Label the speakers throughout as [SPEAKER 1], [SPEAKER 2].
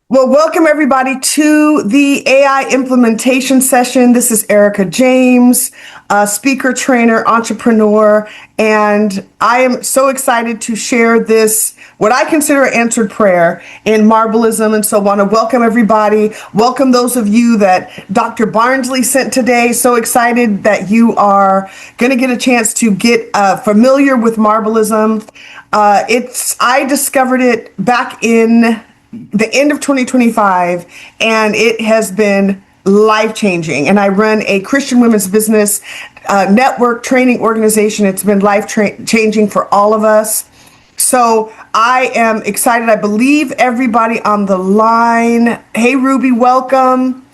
[SPEAKER 1] Well, welcome everybody to the AI implementation session. This is Ericka James, speaker, trainer, entrepreneur, and I am so excited to share this, what I consider an answered prayer in Marbleism. And so I want to welcome everybody. Welcome those of you that Dr. Barnsley sent today. So excited that you are going to get a chance to get familiar with Marbleism. I discovered it back in the end of 2025, and it has been life-changing. And I run a Christian women's business network training organization. It's been life-changing for all of us. So I am excited. I believe everybody on the line. Hey, Ruby, welcome.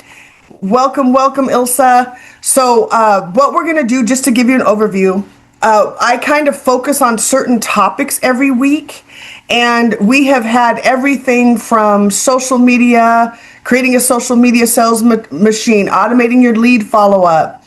[SPEAKER 1] Welcome, Ilsa. So what we're going to do, just to give you an overview, I kind of focus on certain topics every week. And we have had everything from social media, creating a social media sales machine, automating your lead follow-up,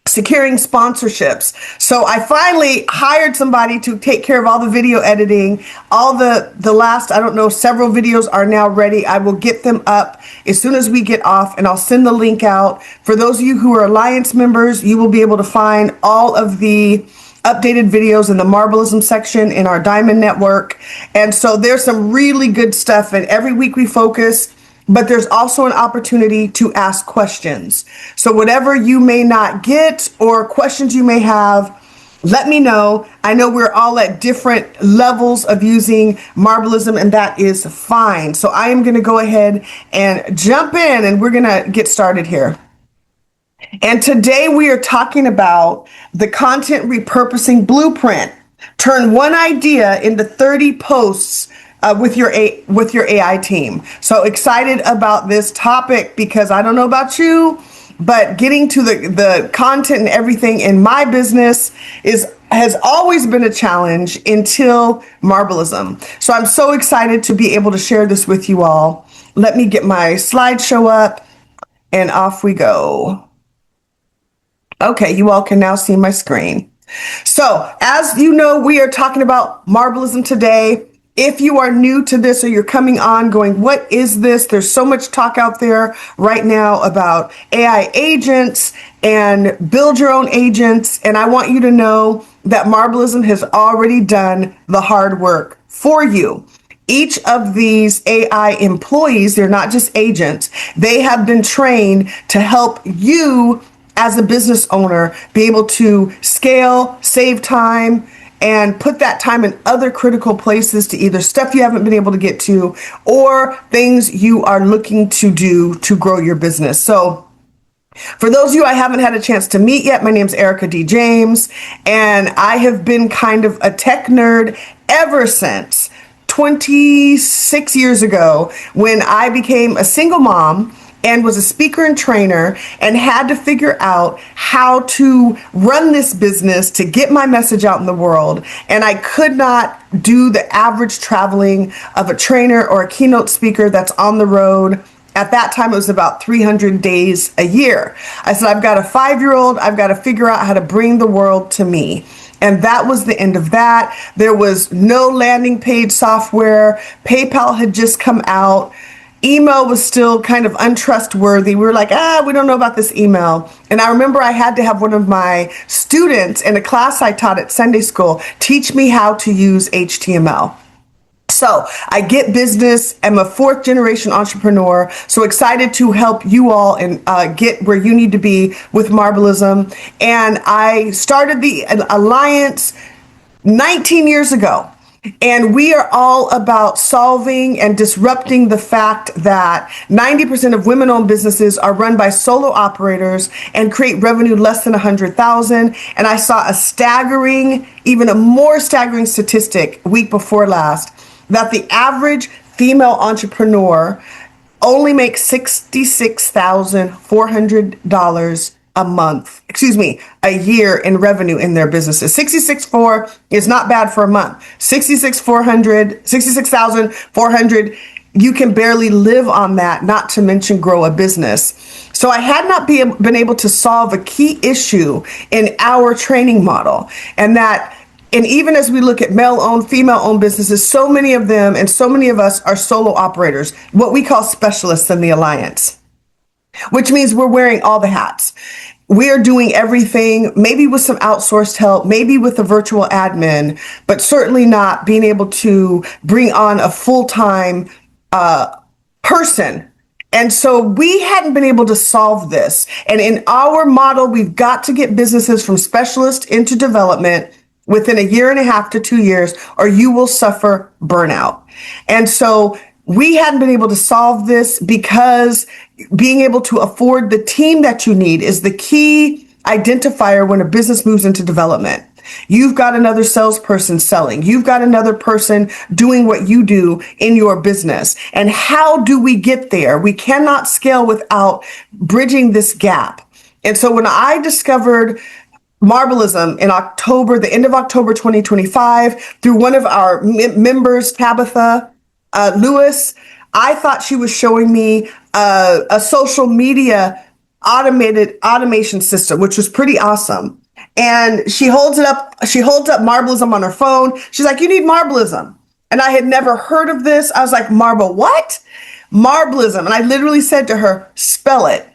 [SPEAKER 1] securing sponsorships. So I finally hired somebody to take care of all the video editing. All the last, I don't know, several videos are now ready. I will get them up as soon as we get off, and I'll send the link out. For those of you who are Alliance members, you will be able to find all of the updated videos in the Marbleism section in our Diamond Network. And so there's some really good stuff, and every week we focus, but there's also an opportunity to ask questions. So whatever you may not get or questions you may have, let me know. I know we're all at different levels of using Marbleism, and that is fine. So I am going to go ahead and jump in, and we're going to get started here. And today we are talking about the content repurposing blueprint. Turn one idea into 30 posts with your AI team. So excited about this topic because I don't know about you, but getting to the content and everything in my business has always been a challenge until Marbleism. So I'm so excited to be able to share this with you all. Let me get my slideshow up and off we go. Okay, you all can now see my screen. So, as you know, we are talking about Marbleism today. If you are new to this or you're coming on going, what is this? There's so much talk out there right now about AI agents and build your own agents. And I want you to know that Marbleism has already done the hard work for you. Each of these AI employees, they're not just agents, they have been trained to help you as a business owner, be able to scale, save time, and put that time in other critical places to either stuff you haven't been able to get to or things you are looking to do to grow your business. So for those of you I haven't had a chance to meet yet, my name is Ericka D. James, and I have been kind of a tech nerd ever since 26 years ago when I became a single mom and was a speaker and trainer and had to figure out how to run this business to get my message out in the world. And I could not do the average traveling of a trainer or a keynote speaker that's on the road. At that time, it was about 300 days a year. I said, I've got a 5-year-old. I've got to figure out how to bring the world to me. And that was the end of that. There was no landing page software. PayPal had just come out. Email was still kind of untrustworthy. We were like, we don't know about this email. And I remember I had to have one of my students in a class I taught at Sunday school teach me how to use HTML. So I get business. I'm a 4th generation entrepreneur. So excited to help you all and get where you need to be with Marbleism. And I started the Alliance 19 years ago. And we are all about solving and disrupting the fact that 90% of women-owned businesses are run by solo operators and create revenue less than $100,000. And I saw a staggering, even a more staggering statistic week before last, that the average female entrepreneur only makes $66,400 a year in revenue in their businesses. 66,400 is not bad for a month. 66,400, you can barely live on that, not to mention grow a business. So I had not been able to solve a key issue in our training model, and that And even as we look at male-owned, female-owned businesses, so many of them and so many of us are solo operators, what we call specialists in the alliance, which means we're wearing all the hats. We are doing everything, maybe with some outsourced help, maybe with a virtual admin, but certainly not being able to bring on a full-time person. And so we hadn't been able to solve this. And in our model, we've got to get businesses from specialist into development within a year and a half to 2 years, or you will suffer burnout. And so we hadn't been able to solve this because being able to afford the team that you need is the key identifier when a business moves into development. You've got another salesperson selling. You've got another person doing what you do in your business. And how do we get there? We cannot scale without bridging this gap. And so when I discovered Marbleism in October, the end of October 2025, through one of our members, Tabitha Lewis, I thought she was showing me a social media automation system, which was pretty awesome. And she holds up Marbleism on her phone. She's like, you need Marbleism. And I had never heard of this. I was like, Marble, what? Marbleism. And I literally said to her, spell it.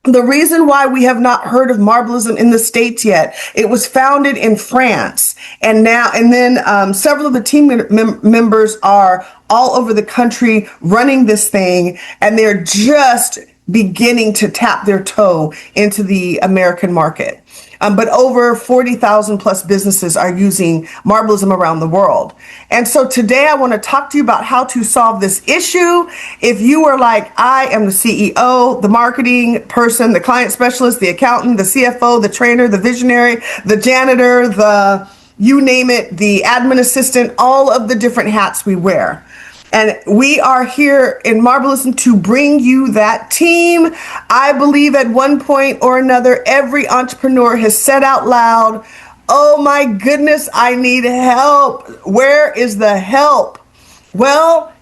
[SPEAKER 1] The reason why we have not heard of Marbleism in the States yet, it was founded in France. And then several of the team members are all over the country running this thing. And they're just beginning to tap their toe into the American market. But over 40,000 plus businesses are using Marbleism around the world. And so today I want to talk to you about how to solve this issue. If you are like, I am the CEO, the marketing person, the client specialist, the accountant, the CFO, the trainer, the visionary, the janitor, you name it, the admin assistant, all of the different hats we wear. And we are here in Marbleism to bring you that team. I believe at one point or another, every entrepreneur has said out loud, oh my goodness, I need help. Where is the help? Well,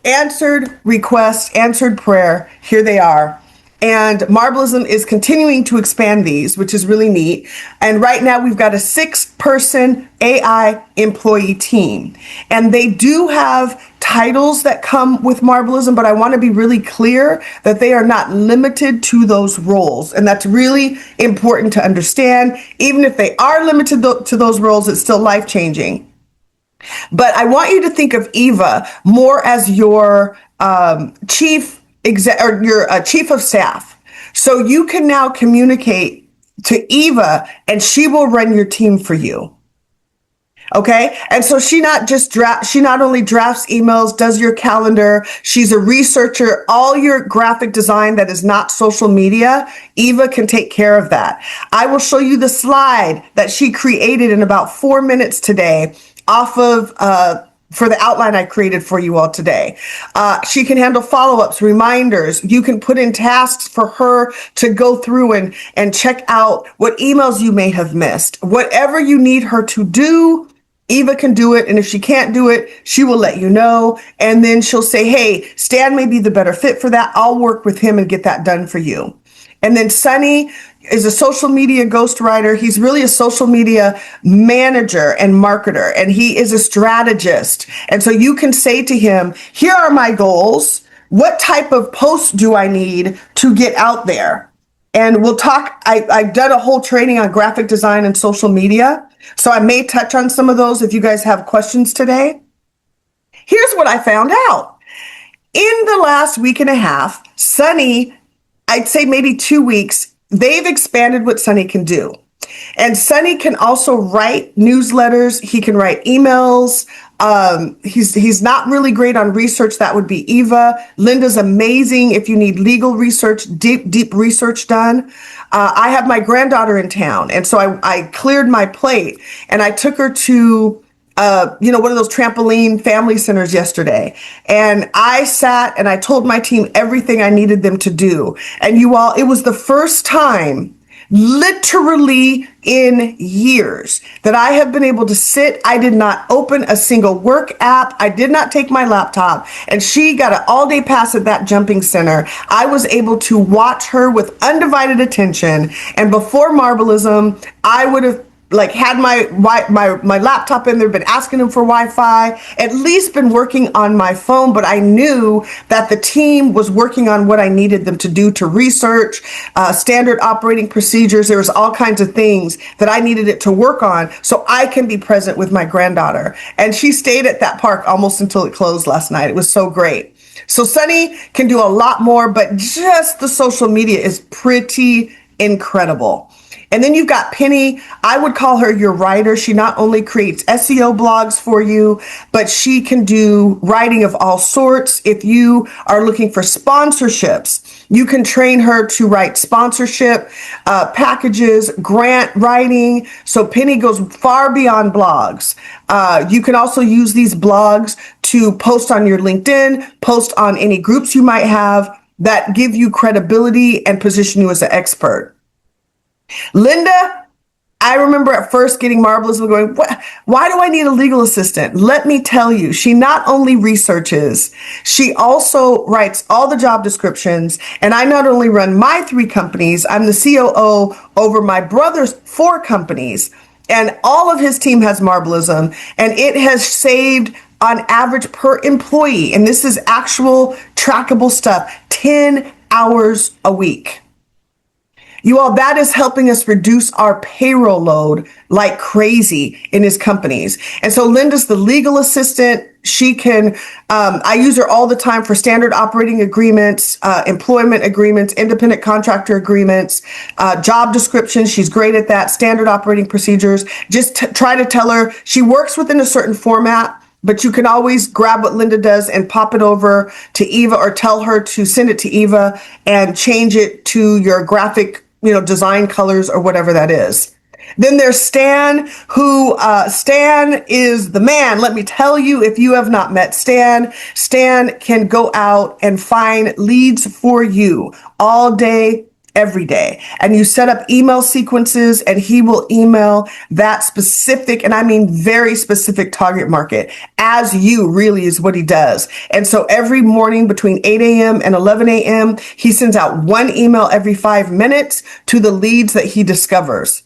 [SPEAKER 1] answered request, answered prayer, here they are. And Marbleism is continuing to expand these, which is really neat. And right now we've got a 6-person AI employee team. And they do have titles that come with Marbleism, but I want to be really clear that they are not limited to those roles. And that's really important to understand. Even if they are limited to those roles, it's still life-changing. But I want you to think of Eva more as your chief of staff. So you can now communicate to Eva and she will run your team for you. Okay. And so she not only drafts emails, does your calendar. She's a researcher. All your graphic design that is not social media, Eva can take care of that. I will show you the slide that she created in about 4 minutes today off of, for the outline I created for you all today. She can handle follow-ups, reminders. You can put in tasks for her to go through and check out what emails you may have missed. Whatever you need her to do, Eva can do it. And if she can't do it, she will let you know. And then she'll say, hey, Stan may be the better fit for that. I'll work with him and get that done for you. And then Sunny is a social media ghostwriter. He's really a social media manager and marketer, and he is a strategist. And so you can say to him, here are my goals. What type of posts do I need to get out there? And we'll talk. I've done a whole training on graphic design and social media. So I may touch on some of those if you guys have questions today. Here's what I found out. In the last week and a half, Sunny, I'd say maybe 2 weeks, they've expanded what Sunny can do. And Sunny can also write newsletters. He can write emails. He's not really great on research. That would be Eva. Linda's amazing if you need legal research, deep research done. I have my granddaughter in town. And so I cleared my plate and I took her to one of those trampoline family centers yesterday. And I sat and I told my team everything I needed them to do. And you all, it was the first time literally in years that I have been able to sit. I did not open a single work app. I did not take my laptop, and she got an all-day pass at that jumping center. I was able to watch her with undivided attention. And before Marbleism, I would have like had my laptop in there, been asking them for Wi-Fi, at least been working on my phone, but I knew that the team was working on what I needed them to do to research, standard operating procedures. There was all kinds of things that I needed it to work on so I can be present with my granddaughter. And she stayed at that park almost until it closed last night. It was so great. So Sunny can do a lot more, but just the social media is pretty incredible. And then you've got Penny. I would call her your writer. She not only creates SEO blogs for you, but she can do writing of all sorts. If you are looking for sponsorships, you can train her to write sponsorship packages, grant writing. So Penny goes far beyond blogs. You can also use these blogs to post on your LinkedIn, post on any groups you might have that give you credibility and position you as an expert. Linda, I remember at first getting Marvelous and going, why do I need a legal assistant? Let me tell you, she not only researches, she also writes all the job descriptions. And I not only run my 3 companies, I'm the COO over my brother's 4 companies. And all of his team has Marvelism, and it has saved on average per employee, and this is actual trackable stuff, 10 hours a week. You all, that is helping us reduce our payroll load like crazy in his companies. And so Linda's the legal assistant. She can, I use her all the time for standard operating agreements, employment agreements, independent contractor agreements, job descriptions. She's great at that. Standard operating procedures. Just try to tell her she works within a certain format, but you can always grab what Linda does and pop it over to Eva, or tell her to send it to Eva and change it to your graphic, design colors or whatever that is. Then there's Stan, who Stan is the man. Let me tell you, if you have not met Stan, Stan can go out and find leads for you all day, every day. And you set up email sequences and he will email that specific, and I mean very specific target market as you, really is what he does. And so every morning between 8 a.m. and 11 a.m., he sends out 1 email every 5 minutes to the leads that he discovers.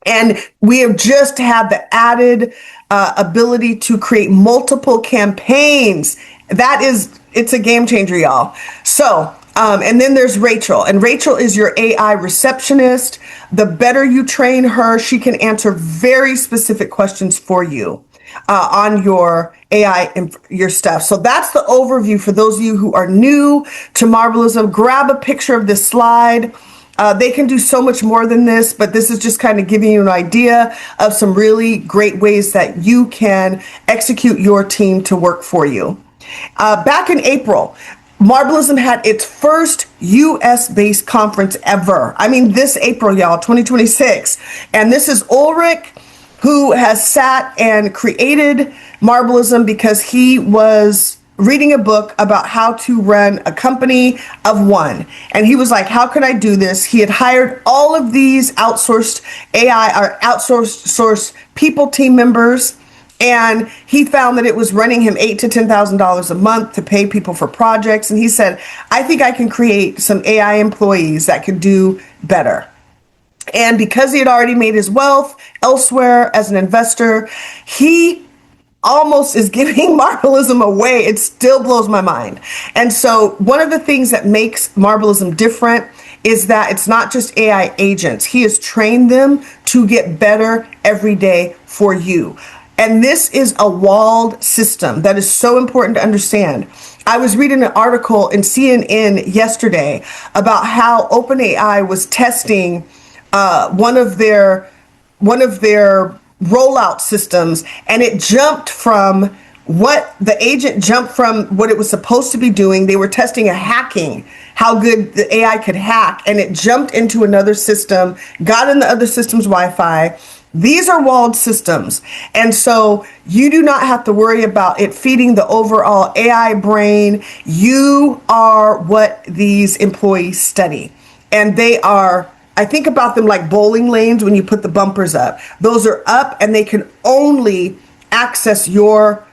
[SPEAKER 1] And we have just had the added ability to create multiple campaigns. It's a game changer, y'all. So, and then there's Rachel, and Rachel is your AI receptionist. The better you train her, she can answer very specific questions for you on your AI and your stuff. So that's the overview for those of you who are new to Marvelism. Grab a picture of this slide. They can do so much more than this, but this is just kind of giving you an idea of some really great ways that you can execute your team to work for you. Back in April, Marvelism had its first US-based conference ever. I mean, this April, y'all, 2026. And this is Ulrich, who has sat and created Marvelism because he was reading a book about how to run a company of one. And he was like, how can I do this? He had hired all of these outsourced AI or outsourced people team members. And he found that it was running him $8,000 to $10,000 a month to pay people for projects. And he said, I think I can create some AI employees that could do better. And because he had already made his wealth elsewhere as an investor, he almost is giving Marvelism away. It still blows my mind. And so one of the things that makes Marvelism different is that it's not just AI agents. He has trained them to get better every day for you. And this is a walled system that is so important to understand. I was reading an article in CNN yesterday about how OpenAI was testing one of their rollout systems, and it jumped from what the agent jumped from what it was supposed to be doing. They were testing how good the AI could hack, and it jumped into another system, got in the other system's Wi-Fi. These are walled systems. And so you do not have to worry about it feeding the overall AI brain. You are what these employees study. And they are, I think about them like bowling lanes when you put the bumpers up. Those are up, and they can only access your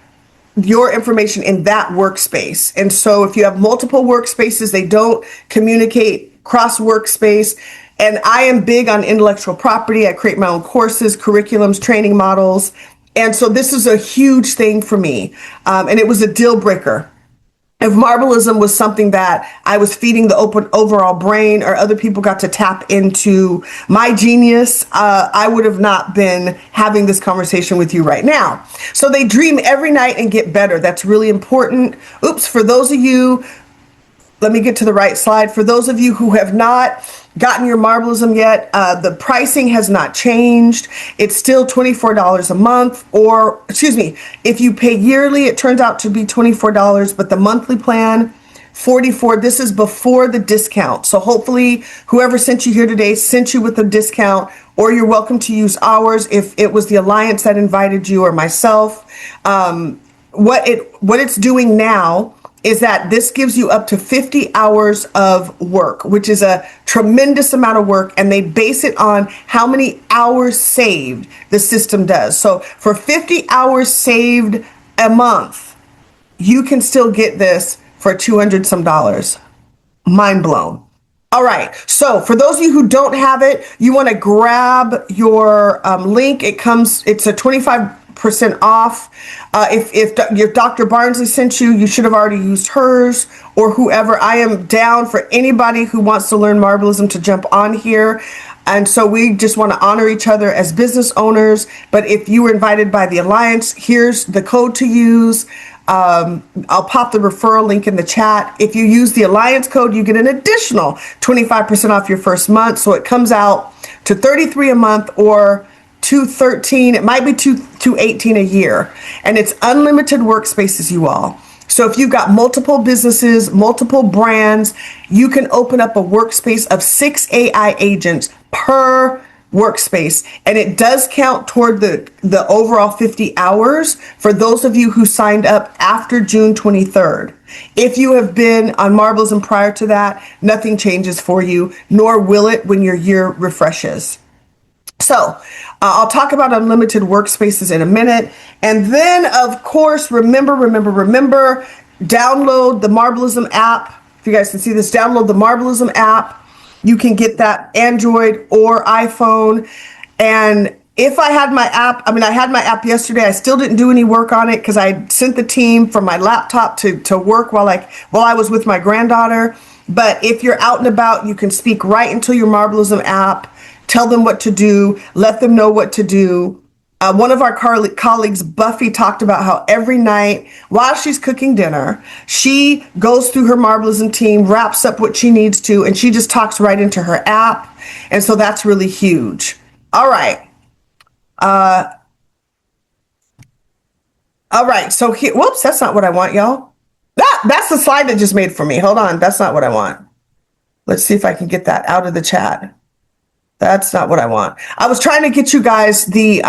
[SPEAKER 1] information in that workspace. And so if you have multiple workspaces, they don't communicate cross workspace. And I am big on intellectual property. I create my own courses, curriculums, training models. And so this is a huge thing for me. And it was a deal breaker. If Marbleism was something that I was feeding the open overall brain, or other people got to tap into my genius, I would have not been having this conversation with you right now. So they dream every night and get better. That's really important. Oops, for those of you, let me get to the right slide. For those of you who have not gotten your Marbleism yet, the pricing has not changed. It's still $24 a month, or excuse me, if you pay yearly, it turns out to be $24, but the monthly plan, $44. This is before the discount. So hopefully whoever sent you here today sent you with a discount, or you're welcome to use ours if it was the Alliance that invited you or myself. What it's doing now is that this gives you up to 50 hours of work, which is a tremendous amount of work, and they base it on how many hours saved the system does. So for 50 hours saved a month, you can still get this for $200 some. Mind blown. All right. So for those of you who don't have it, you want to grab your link. It's a 25% off. If Dr. Barnsley sent you, you should have already used hers, or whoever. I am down for anybody who wants to learn Marbleism to jump on here. And so we just want to honor each other as business owners. But if you were invited by the Alliance, here's the code to use. I'll pop the referral link in the chat. If you use the Alliance code, you get an additional 25% off your first month. So it comes out to $33 a month, or $213. It might be $218 a year. And it's unlimited workspaces, you all. So if you've got multiple businesses, multiple brands, you can open up a workspace of 6 AI agents per workspace. And it does count toward the overall 50 hours for those of you who signed up after June 23rd. If you have been on Marbleism prior to that, nothing changes for you, nor will it when your year refreshes. So I'll talk about unlimited workspaces in a minute. And then, of course, remember, download the Marbleism app. If you guys can see this, download the Marbleism app. You can get that Android or iPhone. And if I had my app, I had my app yesterday. I still didn't do any work on it because I sent the team from my laptop to work while I was with my granddaughter. But if you're out and about, you can speak right into your Marbleism app. Tell them what to do. Let them know what to do. One of our colleagues, Buffy, talked about how every night while she's cooking dinner, she goes through her Marbleism team, wraps up what she needs to, and she just talks right into her app. And so that's really huge. All right. All right. So here, whoops, that's not what I want, y'all. That's the slide that just made for me. Hold on. That's not what I want. Let's see if I can get that out of the chat. That's not what I want. I was trying to get you guys the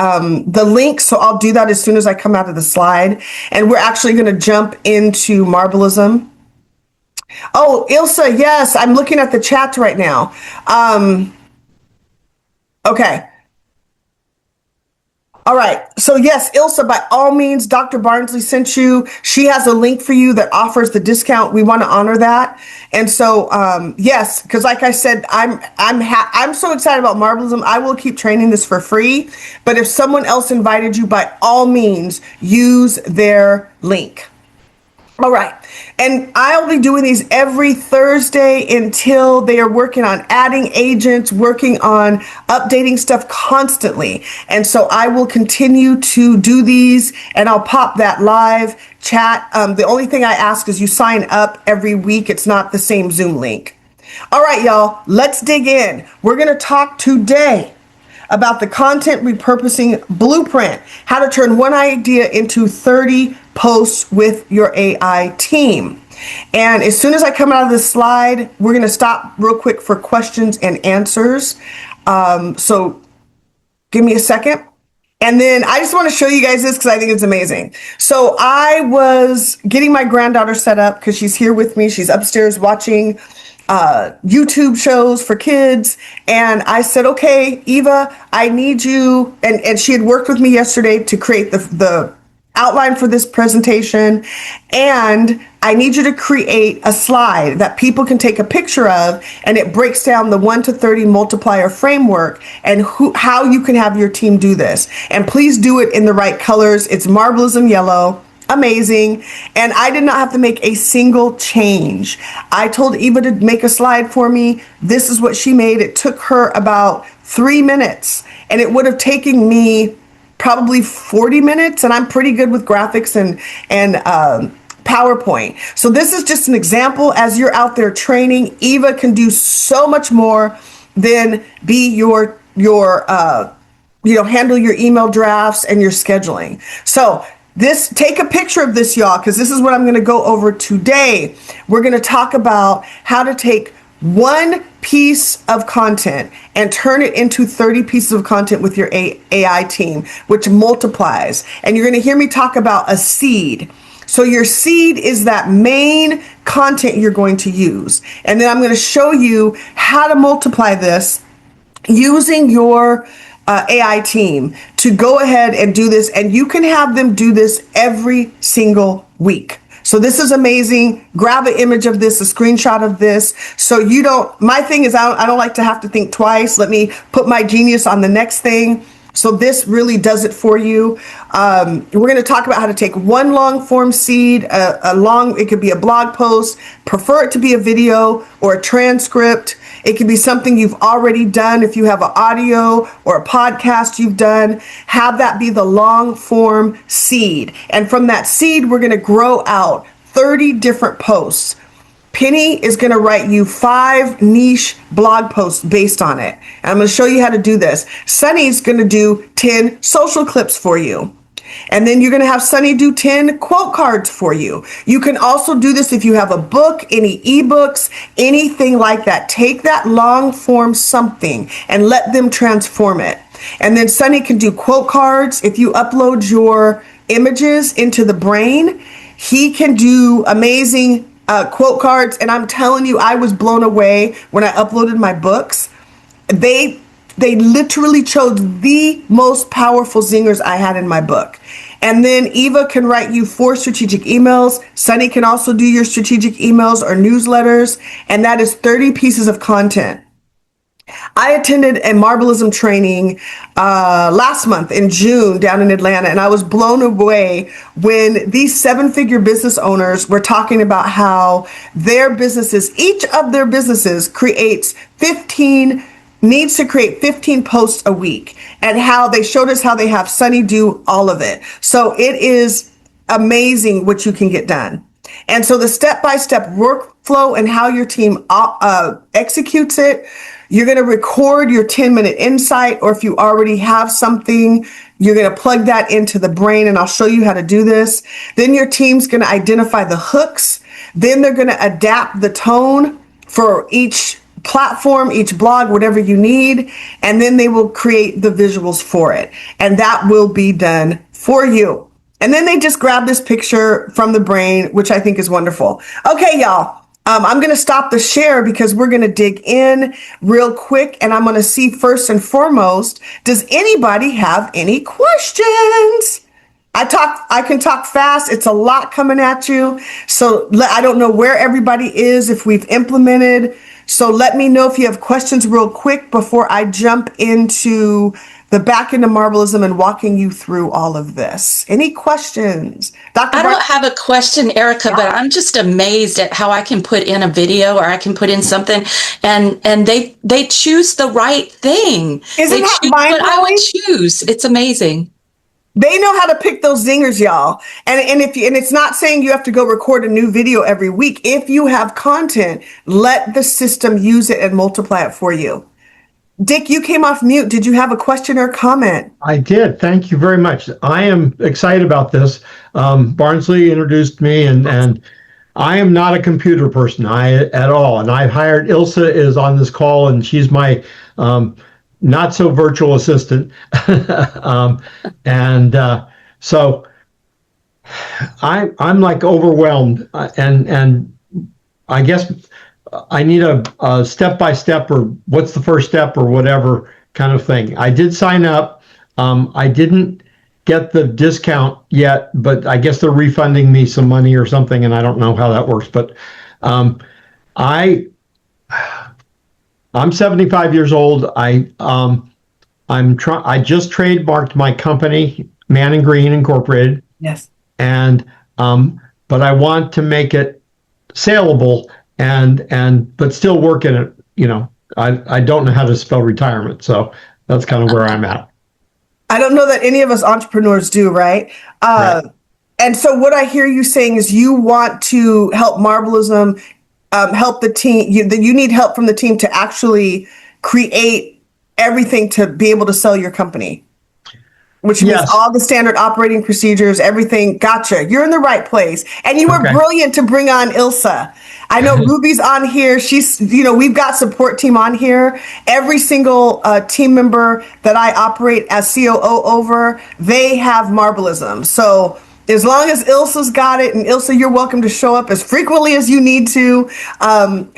[SPEAKER 1] link, so I'll do that as soon as I come out of the slide. And we're actually going to jump into Marbleism. Oh, Ilsa, yes, I'm looking at the chat right now. Okay. All right. So yes, Ilsa, by all means, Dr. Barnsley sent you. She has a link for you that offers the discount. We want to honor that. And so, yes, because like I said, I'm so excited about Marbleism. I will keep training this for free. But if someone else invited you, by all means, use their link. All right. And I'll be doing these every Thursday until they are working on adding agents, working on updating stuff constantly. And so I will continue to do these, and I'll pop that live chat. The only thing I ask is you sign up every week. It's not the same Zoom link. All right, y'all, let's dig in. We're going to talk today about the content repurposing blueprint, how to turn one idea into 30 posts with your AI team. And as soon as I come out of this slide, we're going to stop real quick for questions and answers. So give me a second. And then I just want to show you guys this because I think it's amazing. So I was getting my granddaughter set up because she's here with me. She's upstairs watching YouTube shows for kids. And I said, okay, Eva, I need you. And she had worked with me yesterday to create the outline for this presentation, and I need you to create a slide that people can take a picture of, and it breaks down the 1 to 30 multiplier framework and how you can have your team do this. And please do it in the right colors. It's Marblism yellow. Amazing. And I did not have to make a single change. I told Eva to make a slide for me. This is what she made. It took her about 3 minutes, and it would have taken me probably 40 minutes, and I'm pretty good with graphics and PowerPoint. So this is just an example. As you're out there training, Eva can do so much more than be your handle your email drafts and your scheduling. So take a picture of this, y'all, because this is what I'm going to go over today. We're going to talk about how to take one piece of content and turn it into 30 pieces of content with your AI team, which multiplies. And you're going to hear me talk about a seed. So your seed is that main content you're going to use. And then I'm going to show you how to multiply this using your AI team to go ahead and do this. And you can have them do this every single week. So this is amazing. Grab an image of this, a screenshot of this. So my thing is I don't like to have to think twice. Let me put my genius on the next thing. So this really does it for you. We're going to talk about how to take one long form seed, it could be a blog post, prefer it to be a video or a transcript. It could be something you've already done. If you have an audio or a podcast you've done, have that be the long form seed. And from that seed, we're going to grow out 30 different posts. Penny is going to write you 5 niche blog posts based on it. And I'm going to show you how to do this. Sunny's going to do 10 social clips for you. And then you're going to have Sunny do 10 quote cards for you. You can also do this if you have a book, any ebooks, anything like that. Take that long form something and let them transform it. And then Sunny can do quote cards. If you upload your images into the brain, he can do amazing quote cards. And I'm telling you, I was blown away when I uploaded my books. They literally chose the most powerful zingers I had in my book. And then Eva can write you 4 strategic emails. Sunny can also do your strategic emails or newsletters. And that is 30 pieces of content. I attended a Marblism training last month in June down in Atlanta, and I was blown away when these 7-figure business owners were talking about how each of their businesses needs to create 15 posts a week, and how they showed us how they have Sunny do all of it. So it is amazing what you can get done. And so the step-by-step workflow and how your team executes it, you're going to record your 10-minute insight, or if you already have something, you're going to plug that into the brain, and I'll show you how to do this. Then your team's going to identify the hooks. Then they're going to adapt the tone for each platform, each blog, whatever you need, and then they will create the visuals for it. And that will be done for you. And then they just grab this picture from the brain, which I think is wonderful. Okay, y'all. I'm going to stop the share because we're going to dig in real quick, and I'm going to see first and foremost, does anybody have any questions? I can talk fast. It's a lot coming at you. So I don't know where everybody is, if we've implemented. So let me know if you have questions real quick before I jump into the back end of Marblism and walking you through all of this. Any questions?
[SPEAKER 2] I don't have a question, Ericka, but I'm just amazed at how I can put in a video or I can put in something and they choose the right thing.
[SPEAKER 1] Isn't that mind-blowing?
[SPEAKER 2] What I would choose. It's amazing.
[SPEAKER 1] They know how to pick those zingers, y'all. And it's not saying you have to go record a new video every week. If you have content, let the system use it and multiply it for you. Dick, you came off mute. Did you have a question or comment?
[SPEAKER 3] I did. Thank you very much. I am excited about this. Barnsley introduced me, and I am not a computer person at all. And I've hired Ilsa is on this call, and she's my not so virtual assistant. So I'm like overwhelmed, and I guess I need a step-by-step or what's the first step or whatever kind of thing. I did sign up. I didn't get the discount yet, but I guess they're refunding me some money or something, and I don't know how that works. But um, I I'm 75 years old. I just trademarked my company, Man and Green Incorporated,
[SPEAKER 1] Yes.
[SPEAKER 3] and but I want to make it saleable and but still work in it. I don't know how to spell retirement, so that's kind of where I'm at.
[SPEAKER 1] I don't know that any of us entrepreneurs do, right?
[SPEAKER 3] Right.
[SPEAKER 1] And so what I hear you saying is you want to help Marbleism, help the team. You need help from the team to actually create everything to be able to sell your company, which means
[SPEAKER 3] Yes.
[SPEAKER 1] all the standard operating procedures, everything. Gotcha. You're in the right place. And you were
[SPEAKER 3] Okay.
[SPEAKER 1] brilliant to bring on Ilsa. I know Ruby's on here. She's, we've got support team on here. Every single team member that I operate as COO over, they have Marbleism. So as long as Ilsa's got it, and Ilsa, you're welcome to show up as frequently as you need to.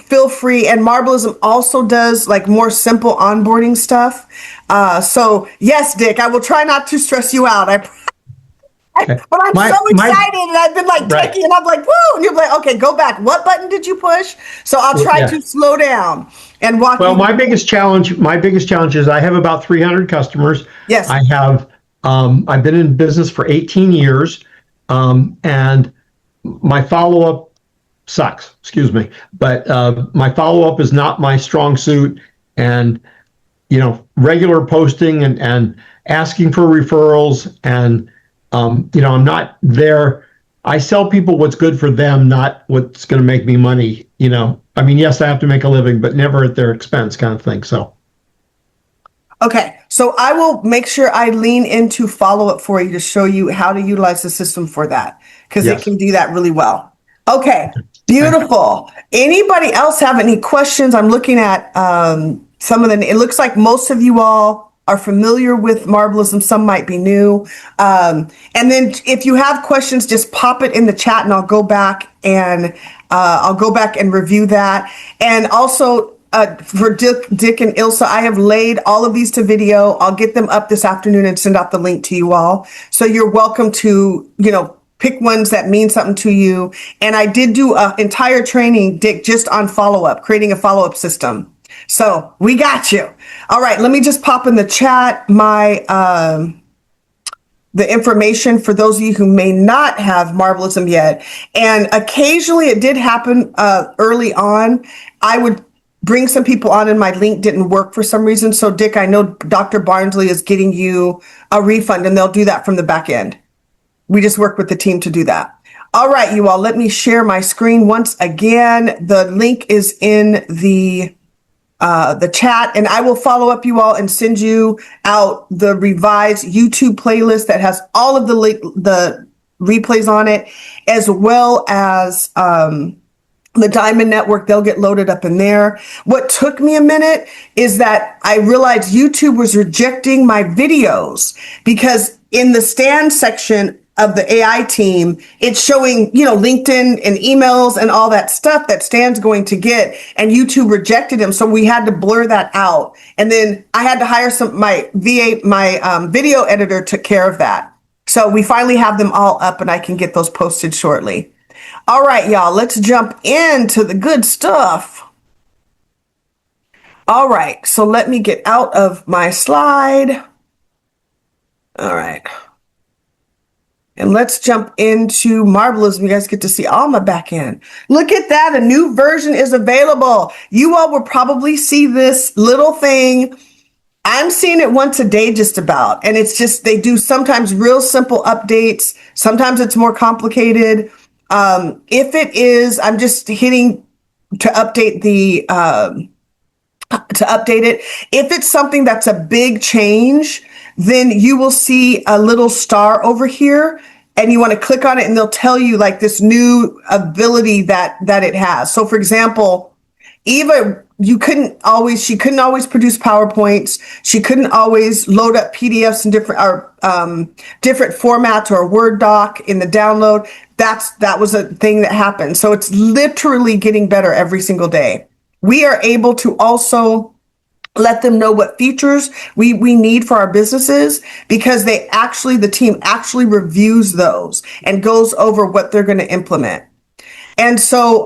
[SPEAKER 1] Feel free. And Marbleism also does like more simple onboarding stuff. So yes, Dick, I will try not to stress you out.
[SPEAKER 3] Okay.
[SPEAKER 1] But I'm so excited, and I've been like
[SPEAKER 3] Right.
[SPEAKER 1] techie, and I'm like, woo! And you're like, okay, go back. What button did you push? So I'll try
[SPEAKER 3] Yeah.
[SPEAKER 1] to slow down and walk
[SPEAKER 3] Well,
[SPEAKER 1] you.
[SPEAKER 3] my biggest challenge is I have about 300 customers.
[SPEAKER 1] Yes.
[SPEAKER 3] I've been in business for 18 years, and my follow-up sucks, excuse me, but my follow-up is not my strong suit, and regular posting and asking for referrals, and I'm not there. I sell people what's good for them, not what's going to make me money. I mean, yes, I have to make a living, but never at their expense, kind of thing. So,
[SPEAKER 1] Okay, so I will make sure I lean into follow-up for you to show you how to utilize the system for that, because it
[SPEAKER 3] yes.
[SPEAKER 1] can do that really well. Okay, beautiful. Anybody else have any questions? I'm looking at some of the, it looks like most of you all are familiar with Marbleism. Some might be new. And then if you have questions, just pop it in the chat and I'll go back and review that. And also, for Dick and Ilsa, I have laid all of these to video. I'll get them up this afternoon and send out the link to you all. So you're welcome to, pick ones that mean something to you. And I did do an entire training, Dick, just on follow-up, creating a follow-up system. So we got you. All right, let me just pop in the chat the information for those of you who may not have Marbleism yet. And occasionally it did happen early on. I would bring some people on and my link didn't work for some reason. So Dick, I know Dr. Barnsley is getting you a refund and they'll do that from the back end. We just work with the team to do that. All right, you all, let me share my screen once again. The link is in the chat, and I will follow up you all and send you out the revised YouTube playlist that has all of the replays on it, as well as the Diamond Network. They'll get loaded up in there. What took me a minute is that I realized YouTube was rejecting my videos, because in the stand section of the AI team, it's showing, LinkedIn and emails and all that stuff that Stan's going to get, and YouTube rejected him. So we had to blur that out. And then I had to hire my video editor took care of that. So we finally have them all up and I can get those posted shortly. All right, y'all, let's jump into the good stuff. All right, so let me get out of my slide. All right. And let's jump into Marbleism. You guys get to see all my back end. Look at that. A new version is available. You all will probably see this little thing. I'm seeing it once a day just about. And it's just, they do sometimes real simple updates. Sometimes it's more complicated. If it is, I'm just hitting to update it. If it's something that's a big change, then you will see a little star over here and you want to click on it and they'll tell you like this new ability that it has. So for example, Eva, she couldn't always produce PowerPoints. She couldn't always load up PDFs in different formats or a Word doc in the download. That was a thing that happened. So it's literally getting better every single day. We are able to also let them know what features we need for our businesses, because the team actually reviews those and goes over what they're going to implement. And so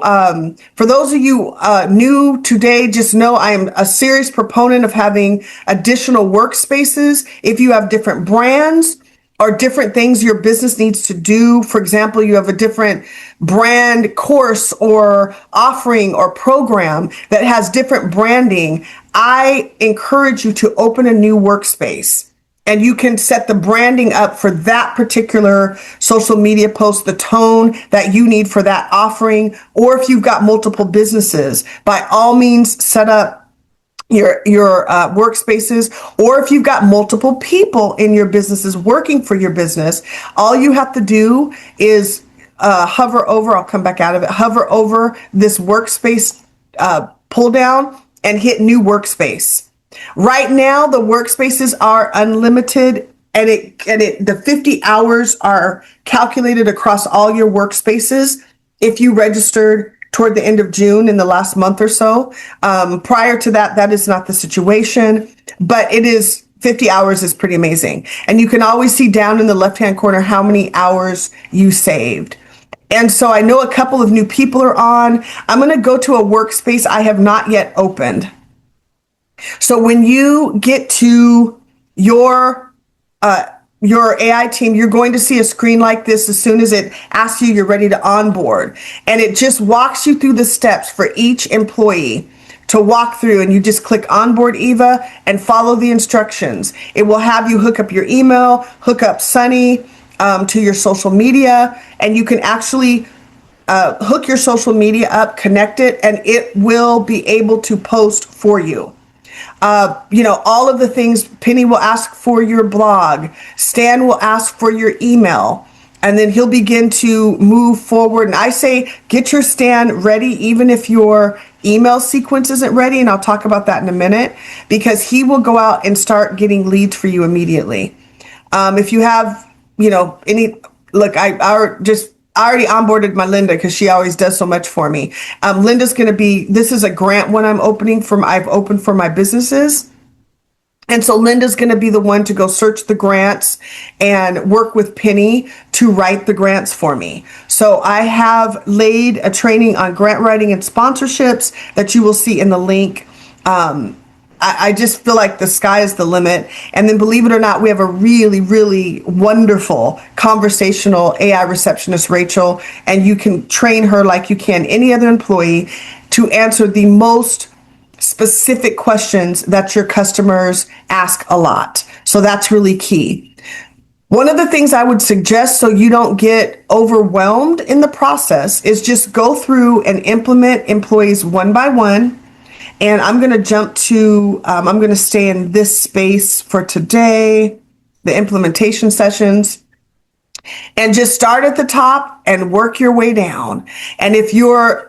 [SPEAKER 1] for those of you new today, just know I am a serious proponent of having additional workspaces. If you have different brands or different things your business needs to do, for example, you have a different brand course or offering or program that has different branding, I encourage you to open a new workspace. And you can set the branding up for that particular social media post, the tone that you need for that offering. Or if you've got multiple businesses, by all means, set up your workspaces. Or if you've got multiple people in your businesses working for your business, all you have to do is hover over, I'll come back out of it, hover over this workspace pull down and hit new workspace. Right now, the workspaces are unlimited, and the 50 hours are calculated across all your workspaces if you registered toward the end of June in the last month or so. Prior to that, that is not the situation, but 50 hours is pretty amazing. And you can always see down in the left-hand corner how many hours you saved. And so I know a couple of new people are on. I'm going to go to a workspace I have not yet opened. So when you get to your AI team, you're going to see a screen like this as soon as it asks you're ready to onboard. And it just walks you through the steps for each employee to walk through, and you just click onboard Eva and follow the instructions. It will have you hook up your email, hook up Sunny to your social media, and you can actually hook your social media up, connect it, and it will be able to post for you. All of the things. Penny will ask for your blog. Stan will ask for your email, and then he'll begin to move forward. And I say, get your Stan ready, even if your email sequence isn't ready. And I'll talk about that in a minute, because he will go out and start getting leads for you immediately. If you have, I already onboarded my Linda because she always does so much for me. Linda's going to this is a grant one I've opened for my businesses. And so Linda's going to be the one to go search the grants and work with Penny to write the grants for me. So I have laid a training on grant writing and sponsorships that you will see in the link. I just feel like the sky is the limit. And then, believe it or not, we have a really, really wonderful conversational AI receptionist, Rachel, and you can train her like you can any other employee to answer the most specific questions that your customers ask a lot. So that's really key. One of the things I would suggest, so you don't get overwhelmed in the process, is just go through and implement employees one by one. And I'm going to jump to, I'm going to stay in this space for today, the implementation sessions, and just start at the top and work your way down. And if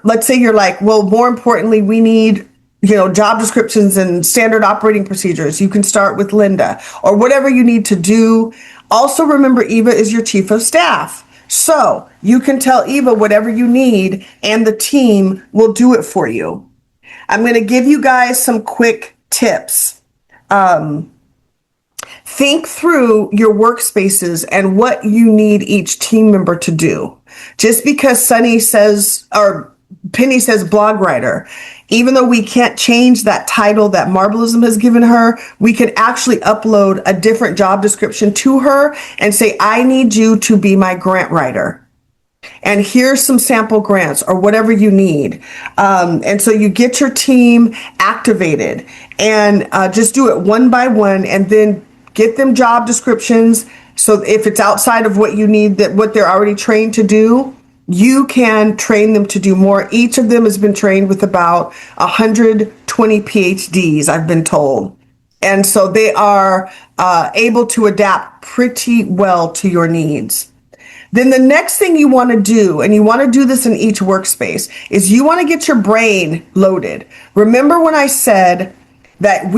[SPEAKER 1] let's say you're like, well, more importantly, we need, job descriptions and standard operating procedures, you can start with Linda or whatever you need to do. Also, remember, Eva is your chief of staff. So you can tell Eva whatever you need and the team will do it for you. I'm going to give you guys some quick tips. Think through your workspaces and what you need each team member to do. Just because Penny says blog writer, even though we can't change that title that Marbleism has given her, we can actually upload a different job description to her and say, I need you to be my grant writer. And here's some sample grants or whatever you need. And so you get your team activated and just do it one by one, and then get them job descriptions. So if it's outside of what you need, what they're already trained to do, you can train them to do more. Each of them has been trained with about 120 PhDs, I've been told. And so they are able to adapt pretty well to your needs. Then the next thing you want to do, and you want to do this in each workspace, is you want to get your brain loaded. Remember when I said that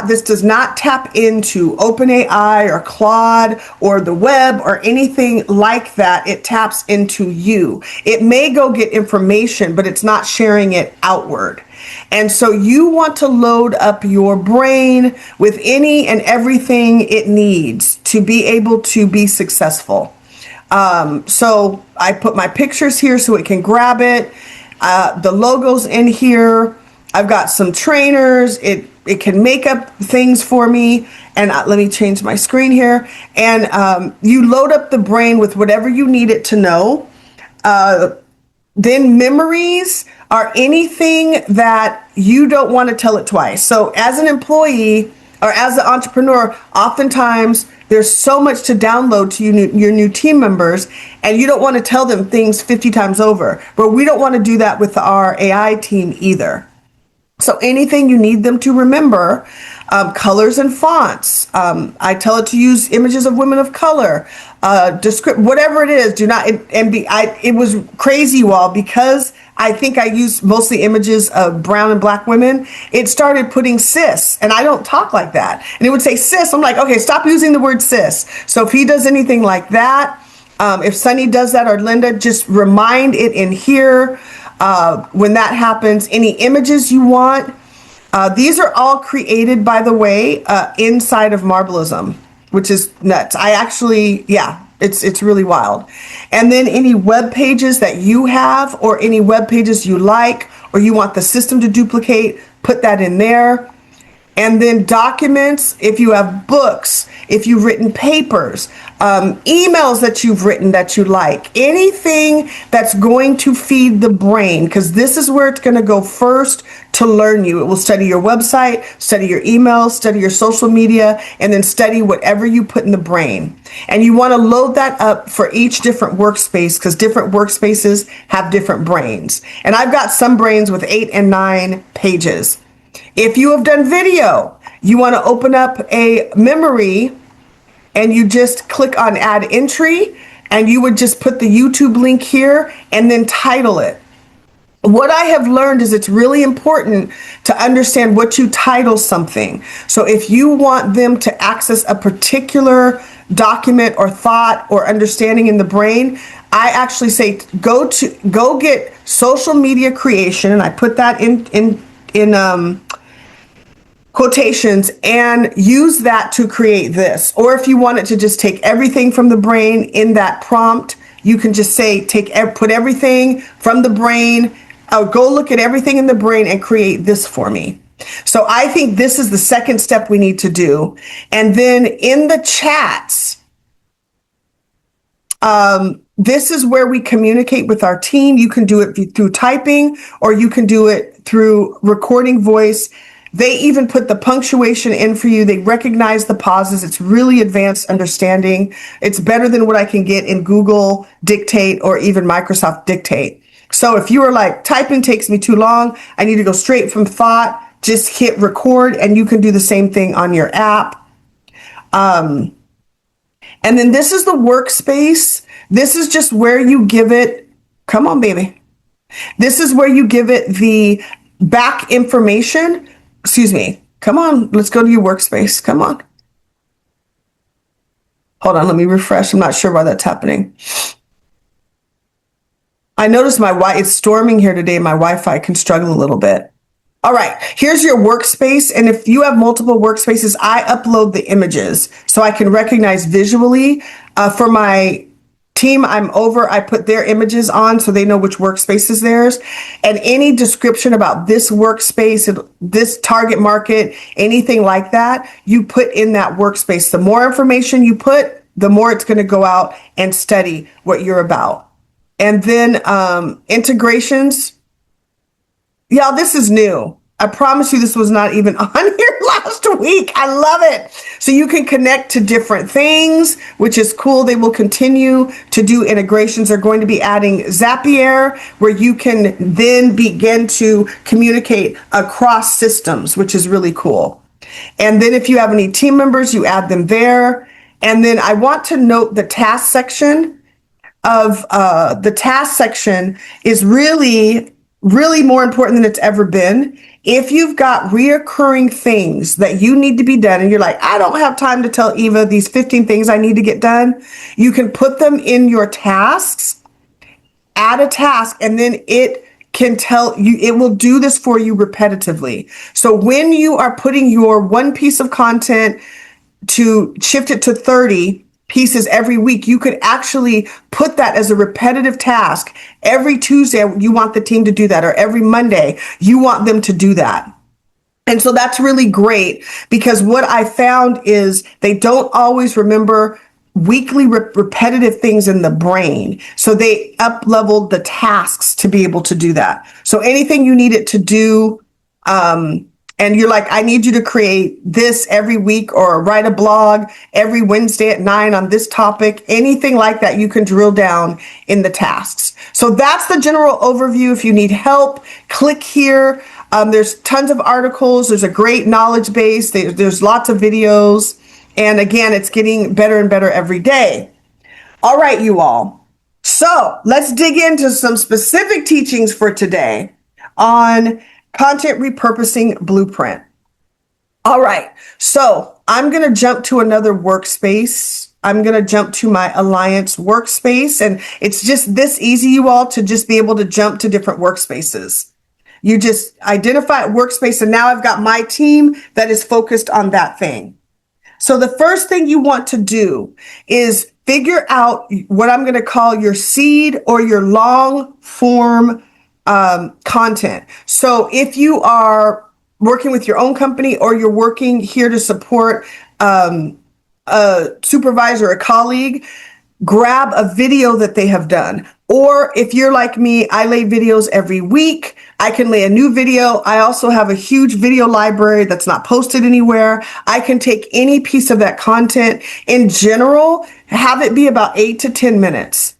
[SPEAKER 1] this does not tap into OpenAI or Claude or the web or anything like that. It taps into you. It may go get information, but it's not sharing it outward. And so you want to load up your brain with any and everything it needs to be able to be successful. So I put my pictures here so it can grab it. The logo's in here. I've got some trainers. It can make up things for me. And let me change my screen here. And you load up the brain with whatever you need it to know. Then memories are anything that you don't want to tell it twice. So as an employee or as an entrepreneur, oftentimes there's so much to download to your new team members, and you don't want to tell them things 50 times over. But we don't want to do that with our AI team either. So anything you need them to remember, colors and fonts. I tell it to use images of women of color, whatever it is. It was crazy, Wall, because I think I used mostly images of brown and black women. It started putting cis, and I don't talk like that. And it would say cis. I'm like, okay, stop using the word cis. So if he does anything like that, if Sunny does that or Linda, just remind it in here. When that happens, any images you want. These are all created, by the way, inside of Marbleism, which is nuts. It's really wild. And then any web pages that you have or any web pages you like or you want the system to duplicate, put that in there. And then documents, if you have books, if you've written papers, emails that you've written that you like, anything that's going to feed the brain, because this is where it's going to go first to learn you. It will study your website, study your emails, study your social media, and then study whatever you put in the brain. And you want to load that up for each different workspace because different workspaces have different brains. And I've got some brains with 8 and 9 pages. If you have done video, you want to open up a memory and you just click on add entry and you would just put the YouTube link here and then title it. What I have learned is it's really important to understand what you title something. So if you want them to access a particular document or thought or understanding in the brain, I actually say go get social media creation, and I put that in quotations, and use that to create this. Or if you want it to just take everything from the brain in that prompt, you can just say put everything from the brain, go look at everything in the brain and create this for me. So I think this is the second step we need to do. And then in the chats, this is where we communicate with our team. You can do it through typing or you can do it through recording voice. They even put the punctuation in for you. They recognize the pauses. It's really advanced understanding. It's better than what I can get in Google Dictate or even Microsoft Dictate. So if you are like, typing takes me too long, I need to go straight from thought, just hit record, and you can do the same thing on your app. And then this is the workspace. This is just where you give it, come on, baby. This is where you give it the back information. Excuse me. Come on. Let's go to your workspace. Come on. Hold on. Let me refresh. I'm not sure why that's happening. I noticed it's storming here today. My Wi-Fi can struggle a little bit. All right. Here's your workspace. And if you have multiple workspaces, I upload the images so I can recognize visually. For my team I put their images on so they know which workspace is theirs, and any description about this workspace, this target market, anything like that, you put in that workspace. The more information you put, the more it's going to go out and study what you're about. And then integrations. Y'all, this is new. I promise you this was not even on here last week. I love it. So you can connect to different things, which is cool. They will continue to do integrations. They're going to be adding Zapier, where you can then begin to communicate across systems, which is really cool. And then if you have any team members, you add them there. And then I want to note the task section is really really more important than it's ever been. If you've got reoccurring things that you need to be done and you're like, I don't have time to tell Eva these 15 things I need to get done, you can put them in your tasks, add a task, and then it can tell you, it will do this for you repetitively. So when you are putting your one piece of content to shift it to 30 pieces every week, you could actually put that as a repetitive task. Every Tuesday, you want the team to do that, or every Monday, you want them to do that. And so that's really great, because what I found is they don't always remember weekly repetitive things in the brain. So they up-leveled the tasks to be able to do that. So anything you need it to do, and you're like, I need you to create this every week or write a blog every Wednesday at 9 on this topic, anything like that, you can drill down in the tasks. So that's the general overview. If you need help, click here. There's tons of articles. There's a great knowledge base. There's lots of videos. And again, it's getting better and better every day. All right, you all. So let's dig into some specific teachings for today on content repurposing blueprint. All right, so I'm going to jump to another workspace. I'm going to jump to my Alliance workspace, and it's just this easy, you all, to just be able to jump to different workspaces. You just identify a workspace, and now I've got my team that is focused on that thing. So the first thing you want to do is figure out what I'm going to call your seed or your long form content. So if you are working with your own company, or you're working here to support a supervisor, a colleague, grab a video that they have done. Or if you're like me, I lay videos every week. I can lay a new video. I also have a huge video library that's not posted anywhere. I can take any piece of that content. In general, have it be about 8 to 10 minutes.